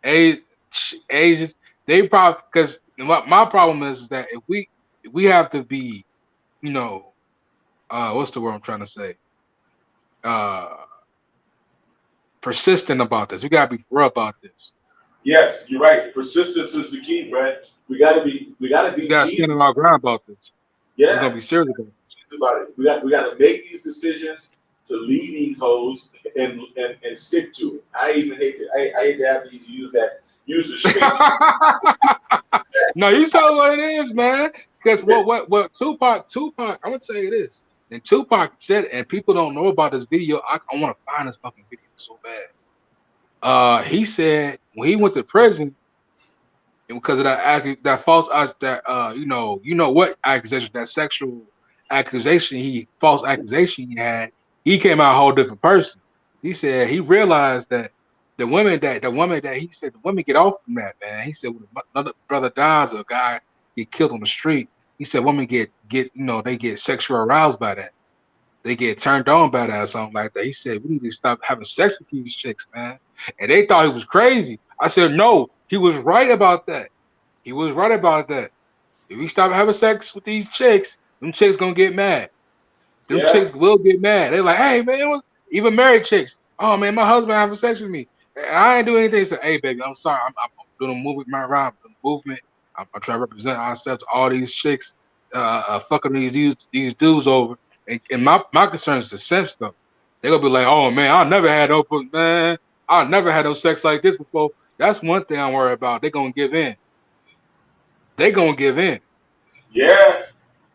Asians. They probably, because my problem is that if we have to be, what's the word I'm trying to say? Persistent about this. We gotta be real about this. Yes, you're right. Persistence is the key, Brad. We gotta be. We gotta stand on our ground about this. Yeah, we're gonna be serious about it. We got to make these decisions to leave these hoes and stick to it. I hate to have to use the streets. No, you know what it is, man. Because what Tupac, I'm gonna tell you this. And Tupac said, and people don't know about this video. I want to find this fucking video so bad. He said when he went to prison, and because of that false what accusation, that sexual accusation, false accusation he had, he came out a whole different person. He said he realized that the women that he said the women get off from that, man. He said when another brother dies or a guy get killed on the street, he said women get they get sexually aroused by that. They get turned on by that or something like that. He said we need to stop having sex with these chicks, man. And they thought he was crazy. I said no, he was right about that. He was right about that. If we stop having sex with these chicks, them chicks gonna get mad. Them chicks will get mad. They're like, hey man, even married chicks. Oh man, my husband having sex with me. I ain't doing anything. Say, hey baby, I'm sorry. I'm doing a movement, I'm trying to represent ourselves to all these chicks, fucking these dudes over. And my concern is the sex though. They're gonna be like, oh man, I never had no sex like this before. That's one thing I'm worried about. They're gonna give in. They're gonna give in. Yeah,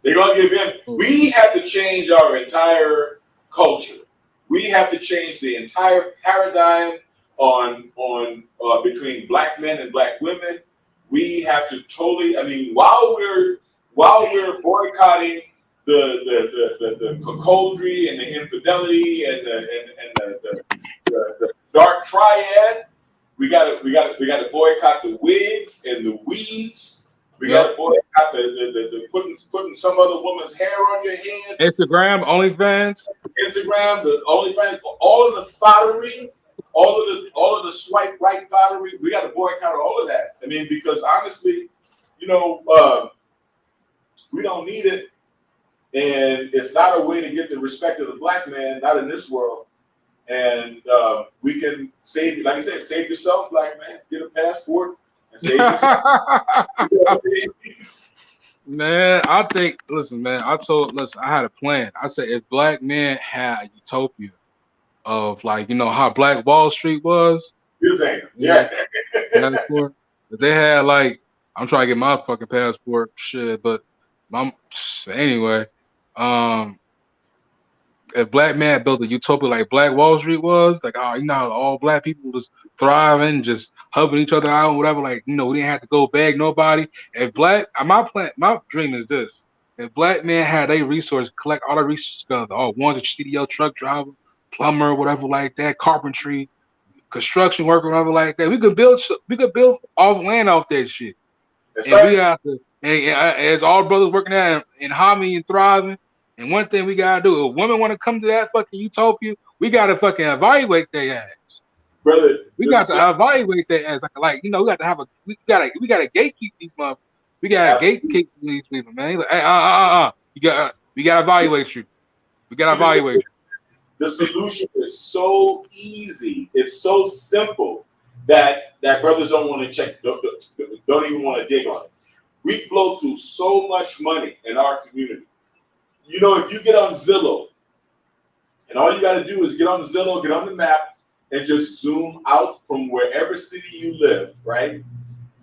they're gonna give in. We have to change our entire culture. We have to change the entire paradigm on between black men and black women. We have to totally. I mean, while we're boycotting the cuckoldry and the infidelity and the dark triad, we gotta boycott the wigs and the weaves. We got to boycott the putting some other woman's hair on your head. Instagram, OnlyFans. Instagram, the OnlyFans, all of the foddery, all of the swipe right foddery. We got to boycott all of that. I mean, because honestly, we don't need it, and it's not a way to get the respect of the black man, not in this world. And we can save, like I said, save yourself, black man. Get a passport and save yourself. Man, I think. Listen, man. I had a plan. I said if black men had a utopia of like how Black Wall Street was. Yeah. Passport. If they had like, I'm trying to get my fucking passport, shit. But anyway, if black man built a utopia like Black Wall Street was, like, how all black people just thriving, just helping each other out, whatever. Like, we didn't have to go beg nobody. If my dream is this: if black men had a resource, collect all the resources, one's a CDL truck driver, plumber, whatever like that, carpentry, construction worker, whatever like that. We could build off land off that shit. That's and right. We have to, and as all brothers working out in harmony and thriving. And one thing we gotta do, if women want to come to that fucking utopia, we gotta fucking evaluate their ass, brother. We got to evaluate their ass, we got to have we gotta gatekeep these motherfuckers. We gotta gatekeep these people, man. Like, hey, we gotta evaluate you. We gotta evaluate you. The solution is so easy. It's so simple that brothers don't want to check, don't even want to dig on it. We blow through so much money in our community. If you get on Zillow, and all you got to do is get on Zillow, get on the map, and just zoom out from wherever city you live, right?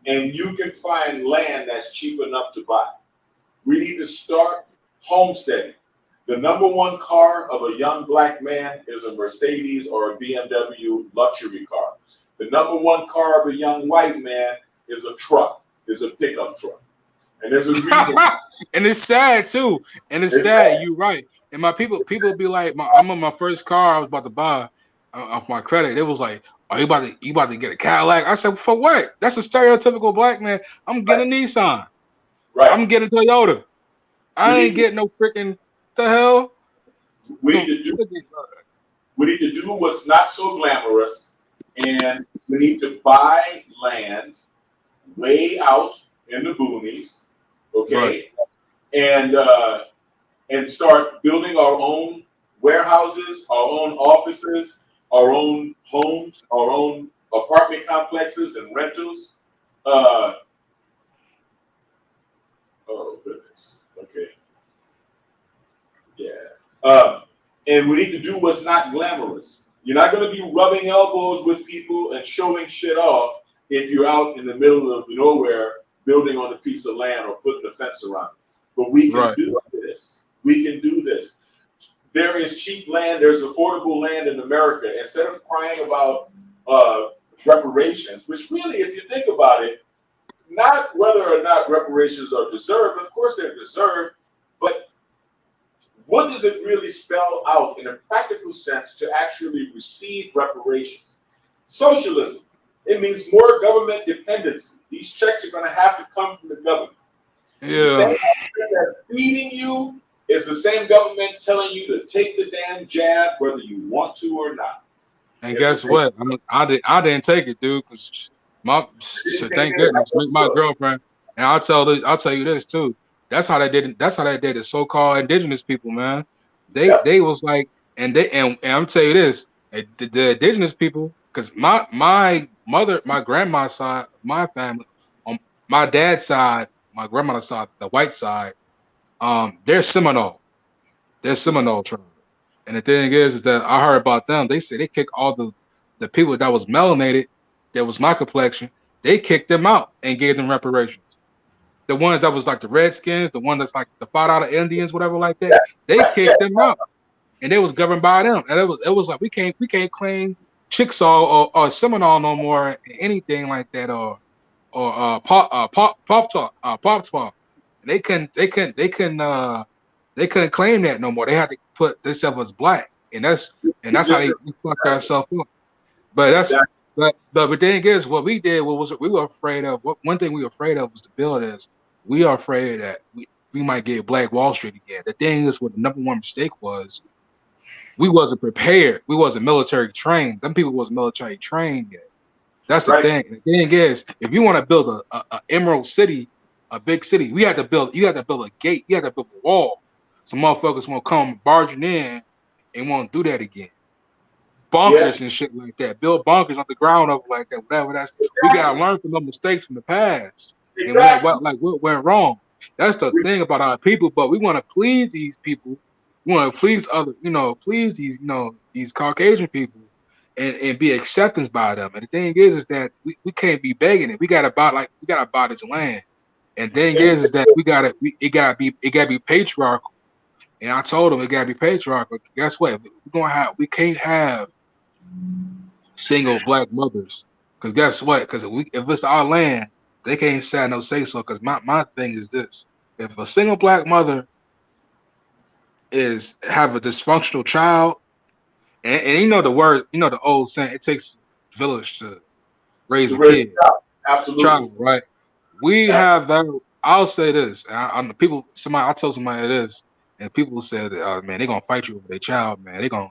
And you can find land that's cheap enough to buy. We need to start homesteading. The number one car of a young black man is a Mercedes or a BMW luxury car. The number one car of a young white man is a truck, is a pickup truck. And there's a reason. And it's sad too. And it's sad. You're right. And my people be like, I'm on my first car I was about to buy off my credit. It was like, you about to get a Cadillac? I said, for what? That's a stereotypical black man. I'm getting a Nissan. Right. I'm getting a Toyota. I ain't getting no freaking the hell. We need to do what's not so glamorous, and we need to buy land way out in the boonies. Okay, right. And start building our own warehouses, our own offices, our own homes, our own apartment complexes and rentals. Oh goodness. Okay. Yeah. And we need to do what's not glamorous. You're not going to be rubbing elbows with people and showing shit off if you're out in the middle of nowhere building on a piece of land or putting a fence around it. But we can do this. We can do this. There is cheap land. There's affordable land in America. Instead of crying about reparations, which really, if you think about it, not whether or not reparations are deserved. Of course they're deserved. But what does it really spell out in a practical sense to actually receive reparations? Socialism. It means more government dependency. These checks are going to have to come from the government. Yeah. The same government that's feeding you is the same government telling you to take the damn jab, whether you want to or not. And guess what? I didn't take it, dude. Cause thank goodness, my girlfriend. And I'll tell you this too. That's how they did the so-called indigenous people, man. They was like, and I'm tell you this, the indigenous people, because my mother, my grandma's side, my family, on my dad's side, my grandmother's side, the white side, they're Seminole. They're Seminole tribe. And the thing is that I heard about them. They say they kicked all the people that was melanated, that was my complexion, they kicked them out and gave them reparations. The ones that was like the Redskins, the one that's like the $5 Indians, whatever like that, they kicked them out, and they was governed by them. And it was like we can't claim Chickasaw or Seminole no more, anything like that, or Pop Talk. They couldn't claim that no more. They had to put themselves as black, and that's how they fucked ourselves up. But the thing is, what we did, we were afraid of. One thing we were afraid of was to build is We are afraid that we might get Black Wall Street again. The thing is, what the number one mistake was, we wasn't prepared. We wasn't military trained. Them people wasn't military trained yet. That's That's the right. thing. The thing is, if you want to build a emerald city, a big city, we had to build. You had to build a gate. You had to build a wall. Some motherfuckers won't come barging in and won't do that again. Yeah, Bunkers and shit like that. Build bunkers on the ground up like that. Whatever. We gotta exactly. learn from the mistakes from the past and Exactly. what went wrong. That's the We, thing about our people. But we want to please these people. We want to please other, please these, these Caucasian people, and be acceptance by them. And the thing is that we can't be begging it. We gotta buy this land. And the thing and, is that it gotta be patriarchal. And I told them it gotta be patriarchal. Guess what? We can't have single Black mothers. Because guess what? Because if it's our land, they can't say no say so. Because my thing is this: if a single Black mother have a dysfunctional child, and you know the word, the old saying, it takes a village to raise to a raise kid, a child. Absolutely. child, right? We Absolutely. have that. I'll say this. I'm the people. I told somebody this, and people said, "Man, they're gonna fight you over their child, man. It's gonna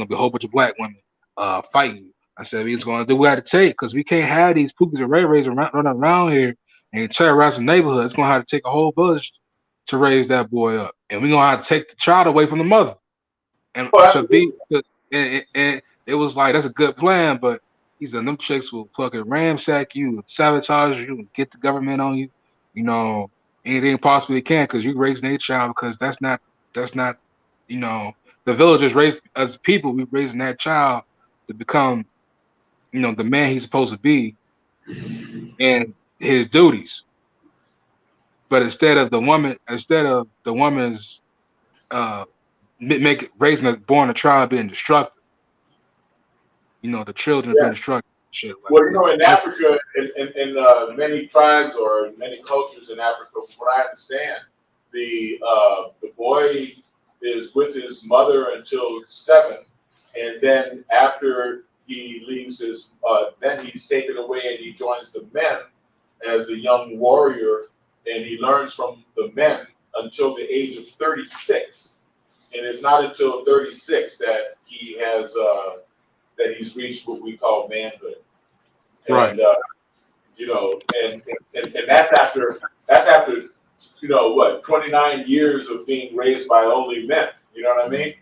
be a whole bunch of Black women fighting you." I said, "We're just gonna do what it take, because we can't have these pookies and ray rays running around here and terrorize the neighborhood. It's gonna have to take a whole village to raise that boy up, and we're gonna have to take the child away from the mother." And Oh, to be, absolutely. and it was like, that's a good plan, but he said them chicks will fucking ransack you and sabotage you and get the government on you, you know, anything possibly they can, because you raising a child, because that's not, you know, the villagers raised as people, we raising that child to become, the man he's supposed to be and his duties. But instead of the woman's uh raising a born a child being destructive, the children Yeah. being destructive, shit like Well, that. in Africa, in many tribes or in many cultures in Africa, from what I understand, the boy is with his mother until 7, and then after he leaves then he's taken away and he joins the men as a young warrior, and he learns from the men until the age of 36, and it's not until 36 that he's reached what we call manhood. Right. And and that's after 29 years of being raised by only men. You know what I mean?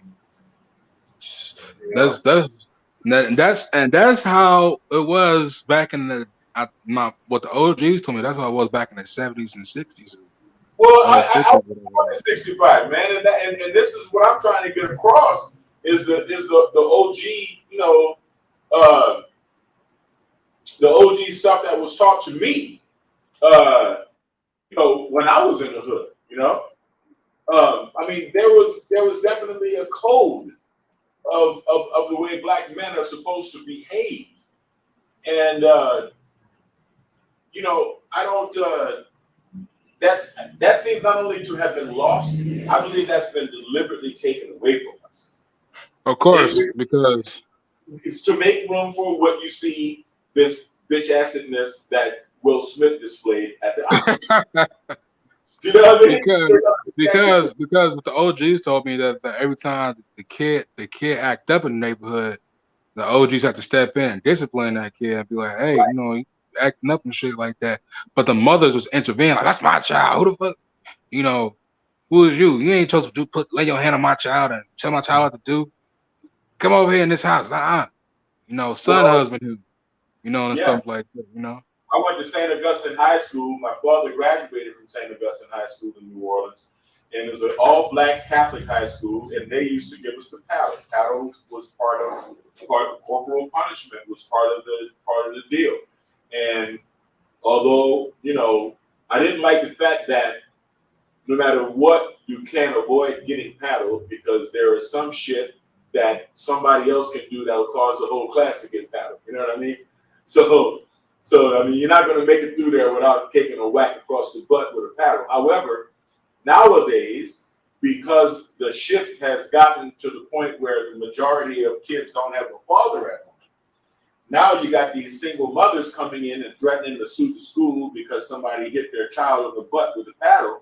You know? That's how it was back in what the OGs told me. That's how it was back in the 70s and 60s. Well, All the 50s, I was whatever. born in '65, man, and this is what I'm trying to get across is the OG, uh, the OG stuff that was taught to me, when I was in the hood. I mean, there was definitely a code of the way Black men are supposed to behave, and I don't. That seems not only to have been lost, I believe that's been deliberately taken away from us. Of And course, because it's to make room for what you see, this bitch acidness that Will Smith displayed at the Oscars. You know what I mean? because what the OGs told me that every time the kid act up in the neighborhood, the OGs have to step in and discipline that kid and be like, hey, you acting up and shit like that. But the mothers was intervening, like, that's my child. Who the fuck? Who is you? You ain't supposed to lay your hand on my child and tell my child what to do. Come over here in this house. Son, Well, husband, and yeah. stuff like that. I went to St. Augustine High School. My father graduated from St. Augustine High School in New Orleans, and it was an all-Black Catholic high school. And they used to give us the paddle. Paddle was part of corporal punishment. Was part of the deal. And although I didn't like the fact that no matter what, you can't avoid getting paddled because there is some shit that somebody else can do that will cause the whole class to get paddled. You know what I mean? So I mean, you're not going to make it through there without taking a whack across the butt with a paddle. However, nowadays, because the shift has gotten to the point where the majority of kids don't have a father at home, Now you got these single mothers coming in and threatening to sue the school because somebody hit their child in the butt with a paddle.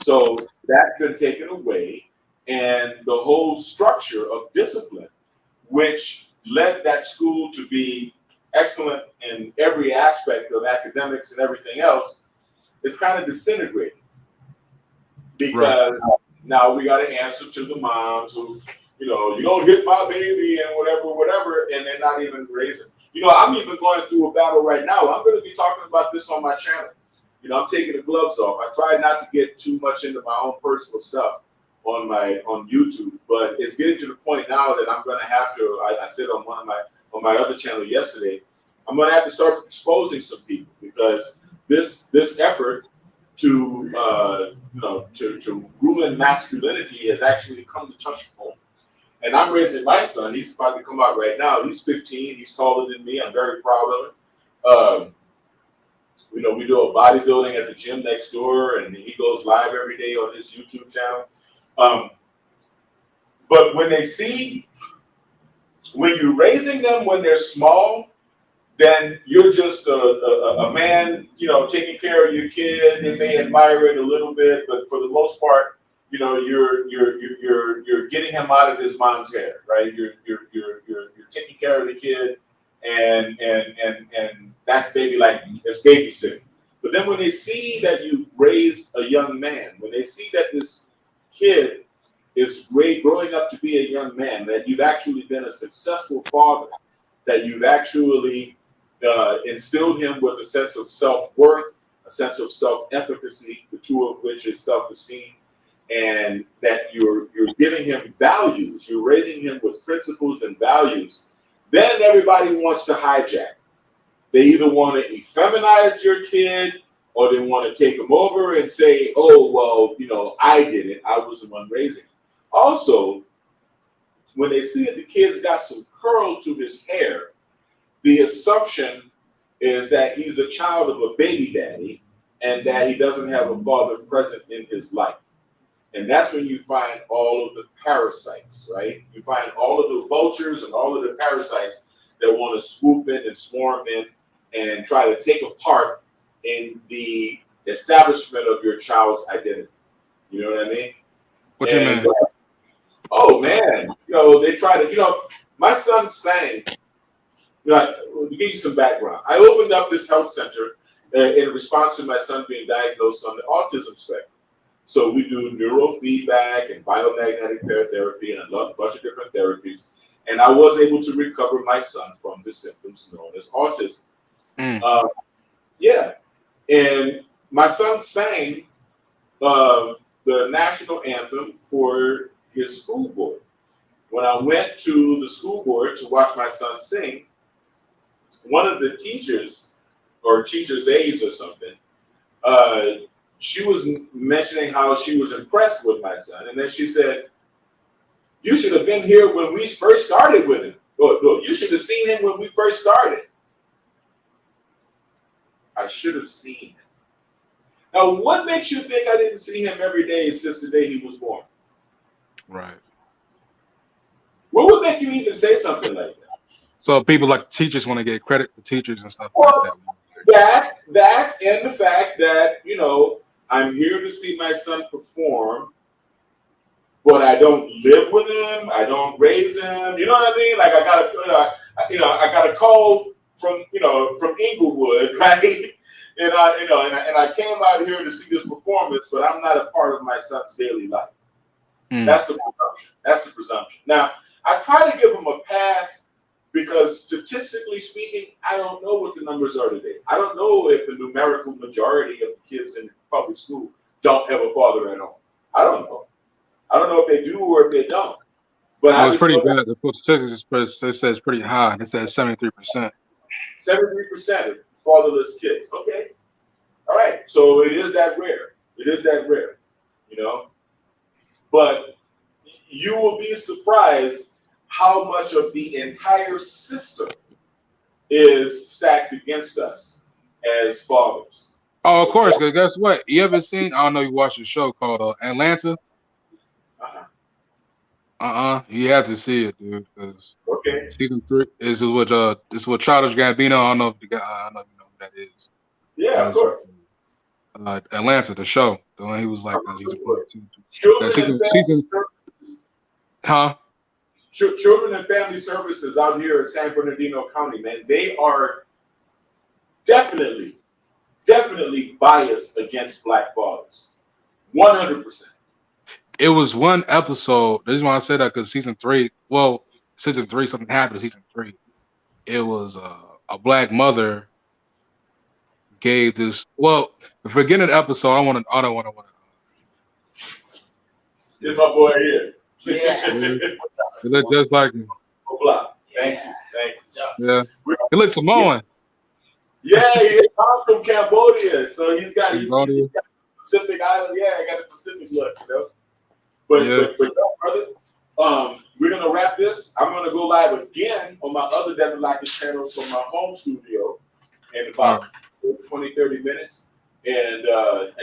So that's been taken away, and the whole structure of discipline, which led that school to be excellent in every aspect of academics and everything else, is kind of disintegrating. Because now we got to answer to the moms who, you know, you don't hit my baby and whatever, and they're not even raising. You know, I'm even going through a battle right now. I'm going to be talking about this on my channel. You know, I'm taking the gloves off. I try not to get too much into my own personal stuff on YouTube, but it's getting to the point now that I'm going to have to. I said on my other channel yesterday, I'm going to have to start exposing some people, because this effort to to ruin masculinity has actually come to touch home. And I'm raising my son. He's about to come out right now. He's 15. He's taller than me. I'm very proud of him. You know, we do a bodybuilding at the gym next door, and he goes live every day on his YouTube channel. But when you're raising them when they're small, then you're just a man, you know, taking care of your kid. They may admire it a little bit, but for the most part, you know, you're getting him out of his mom's hair, right? You're taking care of the kid, and that's babysitting. But then when they see that you've raised a young man, when they see that this kid is growing up to be a young man, that you've actually been a successful father, that you've actually instilled him with a sense of self-worth, a sense of self-efficacy, the two of which is self-esteem, and that you're giving him values, you're raising him with principles and values, then everybody wants to hijack. They either want to effeminize your kid, or they want to take him over and say, oh, well, you know, I did it. I was the one raising him. Also, when they see that the kid's got some curl to his hair, the assumption is that he's a child of a baby daddy and that he doesn't have a father present in his life. And that's when you find all of the parasites, right? You find all of the vultures and all of the parasites that want to swoop in and swarm in and try to take a part in the establishment of your child's identity. You know what I mean? What you mean? Oh man, you know, they try to, you know, my son sang, you know, to give you some background, I opened up this health center in response to my son being diagnosed on the autism spectrum. So we do neurofeedback and biomagnetic therapy and a bunch of different therapies. And I was able to recover my son from the symptoms known as autism. Yeah. And my son sang the national anthem for his school board. When I went to the school board to watch my son sing, one of the teachers, or teacher's aides or something, she was mentioning how she was impressed with my son. And then she said, you should have been here when we first started with him. Or, no, you should have seen him when we first started. I should have seen him. Now, what makes you think I didn't see him every day since the day he was born? Right. What would make you even say something like that? So people like teachers want to get credit for teachers and stuff Well, like that. That and the fact that, you know, I'm here to see my son perform, but I don't live with him. I don't raise him. You know what I mean? Like I got a call from Inglewood, right? And I came out here to see this performance, but I'm not a part of my son's daily life. That's the presumption. That's the presumption. Now, I try to give him a pass because statistically speaking, I don't know what the numbers are today. I don't know if the numerical majority of the kids in public school don't have a father at home. I don't know. I don't know if they do or if they don't. But it's pretty bad. The statistics it says pretty high. It says 73%. 73% of fatherless kids. Okay. All right. So it is that rare. It is that rare, you know. But you will be surprised how much of the entire system is stacked against us as fathers. Oh, of course, because guess what? You ever seen, I don't know, you watched a show called Atlanta? You have to see it, dude. Because Okay. season 3 this is what Childish Gambino. I don't know if you got. I don't know if you know who that is. Yeah, of course. Atlanta, the show. The one he was like season 1, Children and family services. Huh? Children and family services out here in San Bernardino County, man, they are definitely biased against black fathers. 100%. It was one episode. The reason why I said that because season 3. Well, season 3, something happened in season 3. It was a black mother gave this. Well, the beginning of the episode, I don't want to. This my boy here. Yeah. It looked just like him. Thank you. Yeah. He looks Samoan. Yeah, he comes from Cambodia, so he's got Cambodia. Pacific Island. Yeah, I got the Pacific look, you know. But no, brother, we're gonna wrap this. I'm gonna go live again on my other Devin Lockett channel from my home studio in about 20, 30 minutes, and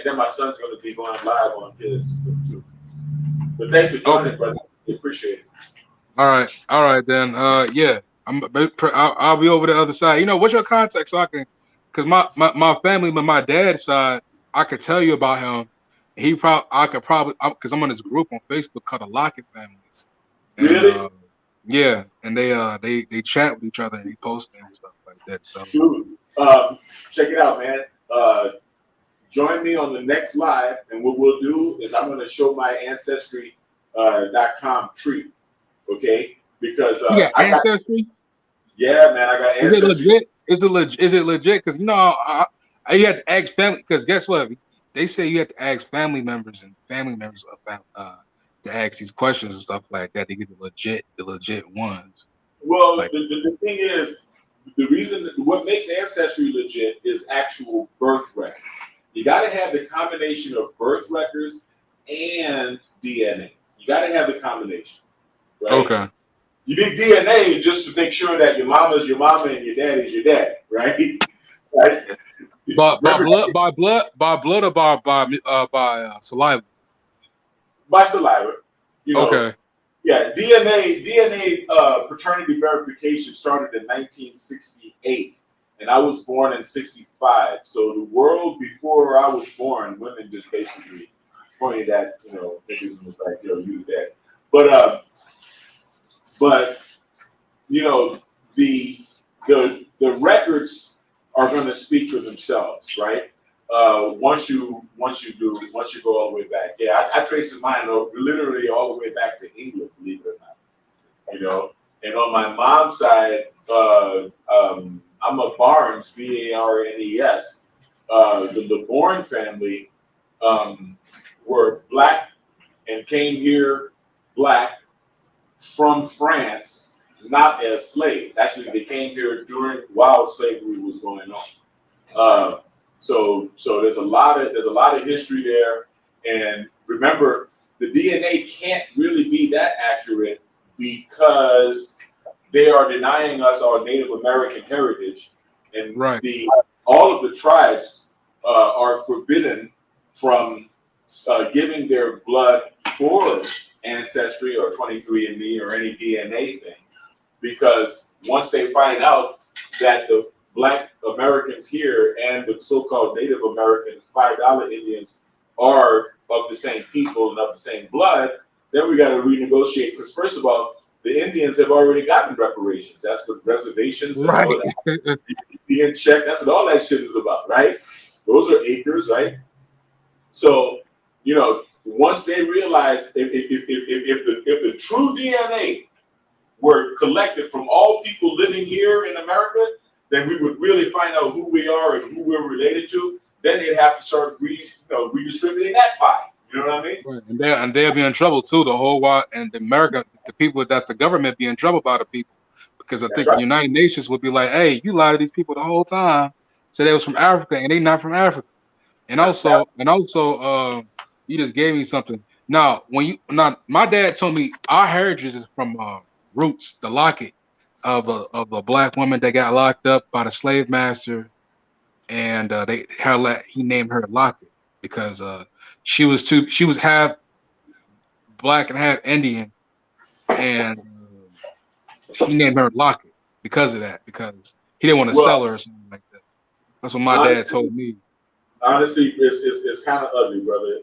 then my son's gonna be going live on his too. But thanks for joining, brother. We appreciate it. All right then. Yeah, I'll be over the other side. You know, what's your contact so I can, because my family, but my dad's side, I could tell you about him. I could probably, because I'm on this group on Facebook called the Lockett family. And, really? Yeah, and they chat with each other and they post and stuff like that. So, dude, check it out, man. Join me on the next live, and what we'll do is I'm going to show my ancestry.com tree, okay? Because ancestry. Yeah, man, I got ancestry. Is it legit? Because you know, you have to ask family. Because guess what? They say you have to ask family members about to ask these questions and stuff like that to get the legit ones. Well, like, the thing is, the reason what makes ancestry legit is actual birth records. You got to have the combination of birth records and DNA. You got to have the combination, right? Okay. You need DNA just to make sure that your mama's your mama and your daddy's your dad, right? Right? By blood or by saliva? By saliva. You know, okay. Yeah, DNA paternity verification started in 1968, and I was born in 65. So the world before I was born, women just basically pointed at, you know, niggas and was like, yo, you the dad. But you know, the records are going to speak for themselves, right? Once you go all the way back. Yeah, I trace mine literally all the way back to England, believe it or not. You know, and on my mom's side, I'm a Barnes, Barnes. The LeBorn family were black and came here black from France, not as slaves. Actually, they came here while slavery was going on. So there's a lot of history there. And remember, the DNA can't really be that accurate because they are denying us our Native American heritage, and right. all of the tribes are forbidden from giving their blood for Ancestry or 23andMe or any DNA thing, because once they find out that the Black Americans here and the so-called Native Americans, $5 Indians, are of the same people and of the same blood, then we got to renegotiate. Because first of all, the Indians have already gotten reparations. That's what reservations and right. all that. Being checked. That's what all that shit is about, right? Those are acres, right? So, you know, once they realize if the true DNA were collected from all people living here in America, then we would really find out who we are and who we're related to. Then they'd have to start redistributing that pie. You know what I mean? Right. And they'll be in trouble too. The whole world and America, the people that's the government be in trouble by the people, because I think the United Nations would be like, "Hey, you lied to these people the whole time, said they was from Africa and they not from Africa." And also, you just gave me something. Now, my dad told me our heritage is from roots, the Lockett of a black woman that got locked up by the slave master, and he named her Lockett because she was half black and half Indian, and he named her Lockett because of that, because he didn't want to Well, sell her or something like that. That's what my dad honestly, told me. honestly, it's kind of ugly, brother.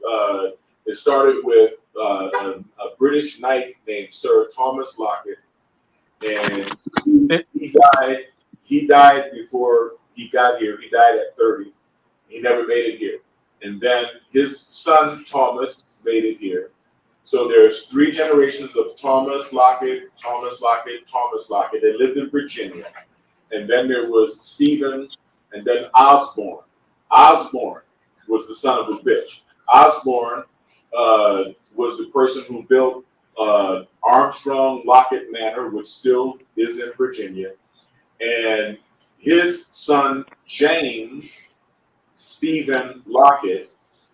It started with a British knight named Sir Thomas Lockett, and he died. He died before he got here. He died at 30. He never made it here. And then his son Thomas made it here. So there's three generations of Thomas Lockett, Thomas Lockett, Thomas Lockett. They lived in Virginia. And then there was Stephen, and then Osborne. Osborne was the son of a bitch. Osborne was the person who built Armstrong Lockett Manor, which still is in Virginia. And his son, James Stephen Lockett,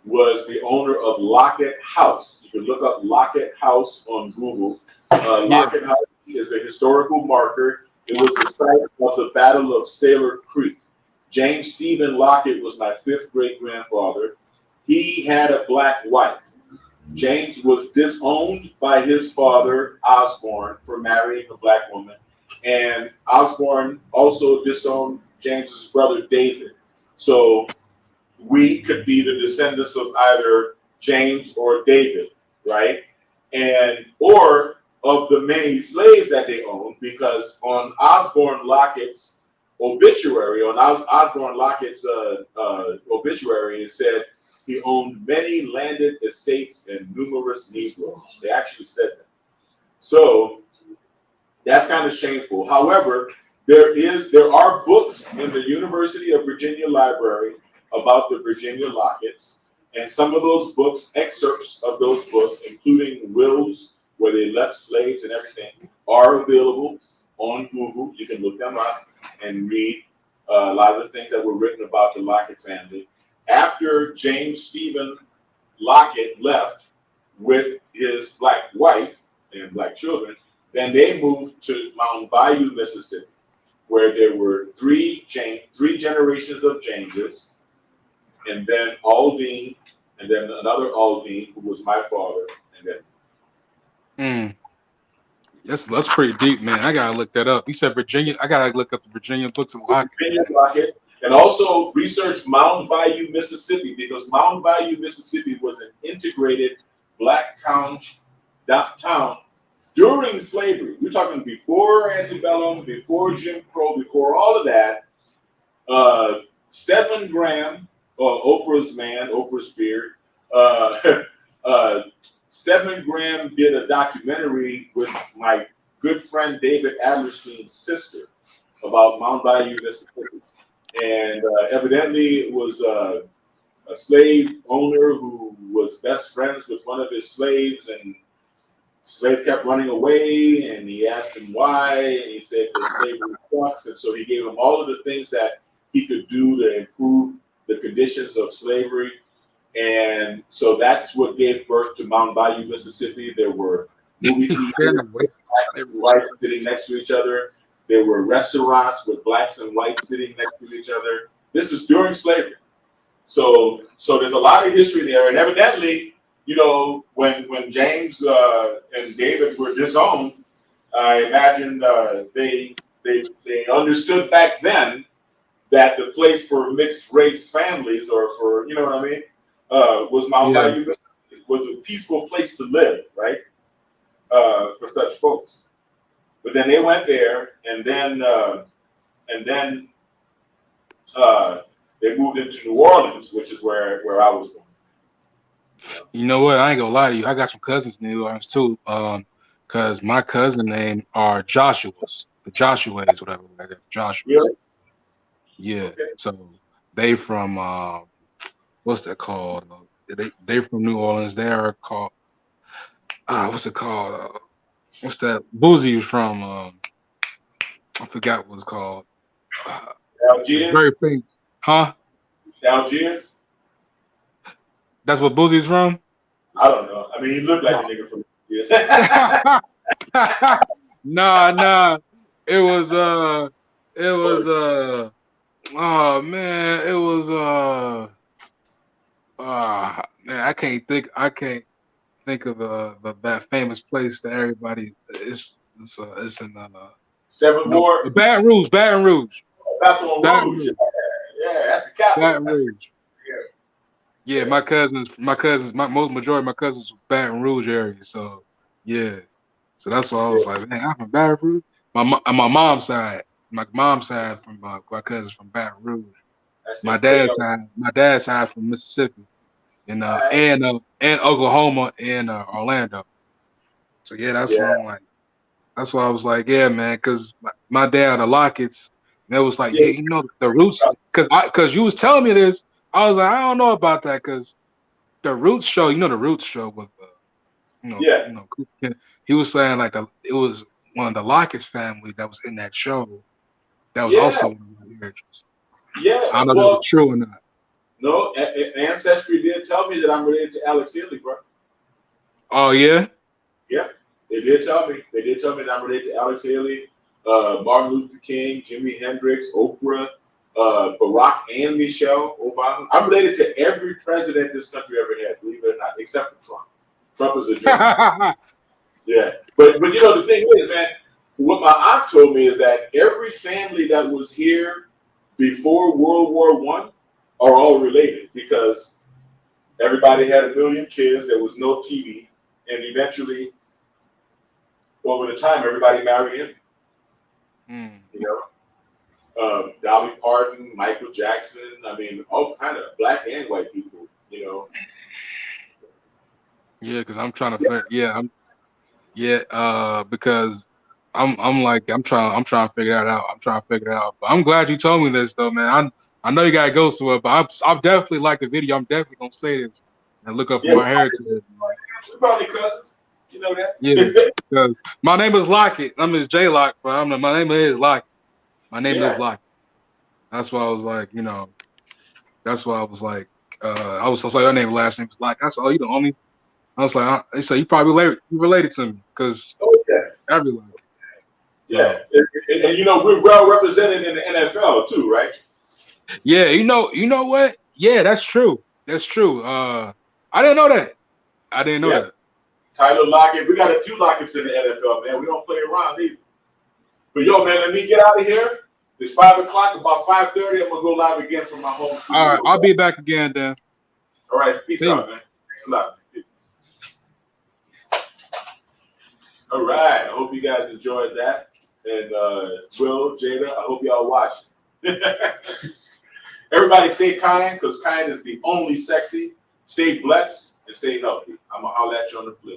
was the owner of Lockett House. You can look up Lockett House on Google. Lockett House is a historical marker. It was the site of the Battle of Sailor Creek. James Stephen Lockett was my fifth great-grandfather. He had a black wife. James was disowned by his father, Osborne, for marrying a black woman. And Osborne also disowned James's brother, David. So we could be the descendants of either James or David, right? And or of the many slaves that they owned, because on Osborne Lockett's obituary, obituary, it said he owned many landed estates and numerous Negroes. They actually said that. So that's kind of shameful. However, there are books in the University of Virginia Library about the Virginia Locketts, and some of those books, excerpts of those books, including wills where they left slaves and everything, are available on Google. You can look them up and read a lot of the things that were written about the Lockett family. After James Stephen Lockett left with his black wife and black children, then they moved to Mountain Bayou, Mississippi, where there were three generations of Jameses, and then Aldine, and then another Aldine, who was my father, and then. That's pretty deep, man. I gotta look that up. You said Virginia. I gotta look up the Virginia books of Lockett. Virginia Lockett, and also research Mountain Bayou, Mississippi, because Mountain Bayou, Mississippi was an integrated black town during slavery. We're talking before antebellum, before Jim Crow, before all of that. Stedman Graham, Oprah's man, Oprah's beard. Stedman Graham did a documentary with my good friend David Adlerstein's sister about Mount Bayou, Mississippi. And evidently it was a slave owner who was best friends with one of his slaves, and slave kept running away, and he asked him why, and he said that slavery sucks, and so he gave him all of the things that he could do to improve the conditions of slavery. And so that's what gave birth to Mountain Bayou, Mississippi. There were movie theaters, blacks and whites sitting next to each other. There were restaurants with blacks and whites sitting next to each other. This is during slavery. So there's a lot of history there. And evidently, you know, when James and David were disowned, I imagine they understood back then that the place for mixed race families, or for, you know what I mean, was Mount Bayou. It was a peaceful place to live, right? For such folks. But then they went there, and then they moved into New Orleans, which is where I was going. You know what? I ain't gonna lie to you. I got some cousins in New Orleans too. Cause my cousin name are Joshua's, the Joshua's, whatever, like that. Joshua. Really? Yeah. Okay. So they from what's that called? They from New Orleans. They are called what's it called? What's that? Boozy was from I forgot what it's called. Algiers? Very famous. Huh? Algiers? That's what Boozy's from? I don't know. I mean, he looked like a nigga from Algiers. Nah. It was oh man, it was man, I can't. think of that famous place that everybody it's in Seventh Ward, Baton Rouge, Baton Rouge, Baton Baton Rouge. Rouge, Yeah, that's the capital. Baton That's, Rouge. yeah. Yeah, my majority of my cousins were Baton Rouge area. So yeah, so that's why I was like, man, I'm from Baton Rouge. My mom's side, from my cousins from Baton Rouge. That's My incredible. dad's side from Mississippi, and Oklahoma and Orlando. So yeah, that's why Yeah, I'm like, that's why I was like, yeah, man, because my dad, the Locketts, and it was like, yeah, yeah, the roots, because you was telling me this, I was like, I don't know about that, because the Roots show, the Roots show with, yeah, he was saying like it was one of the Lockett's family that was in that show that was yeah, also one of my marriages. I yeah. don't know if that Well, was true or not. no, Ancestry did tell me that I'm related to Alex Haley, bro. Oh yeah. Yeah, they did tell me. They did tell me that I'm related to Alex Haley, Martin Luther King, Jimi Hendrix, Oprah, Barack and Michelle Obama. I'm related to every president this country ever had, believe it or not, except for Trump. Trump is a joke. Yeah, but the thing is, man, what my aunt told me is that every family that was here before World War I are all related because everybody had a million kids. There was no TV, and eventually, over the time, everybody married in. Dolly Parton, Michael Jackson. I mean, all kind of black and white people. Yeah, because I'm trying to figure. Because I'm trying to figure that out. I'm trying to figure it out. But I'm glad you told me this though, man. I know you gotta go to it, but I'll definitely like the video. I'm definitely gonna say this and look up Yeah, my heritage. we're probably cousins. You know that? Yeah, because my name is Lockett. I'm J Lock, but my name is Lockett. My name is Yeah, Lockett. That's why I was like, that's why I was like, I was like, your last name is Lockett. That's all you the only. I was like, they say you probably related to me because oh yeah, everyone. yeah. And we're well represented in the NFL too, right? Yeah, you know what? Yeah, that's true. That's true. I didn't know that. I didn't know Yeah. that. Tyler Lockett. We got a few Locketts in the NFL, man. We don't play around either. But yo, man, let me get out of here. It's 5:00. About 5:30, I'm gonna go live again from my home studio. All right, I'll be back again then. All right, peace out, man. Thanks a lot. All right, I hope you guys enjoyed that. And Will, Jada, I hope y'all watch. Everybody stay kind, because kind is the only sexy. Stay blessed and stay healthy. I'm going to holler at you on the flip.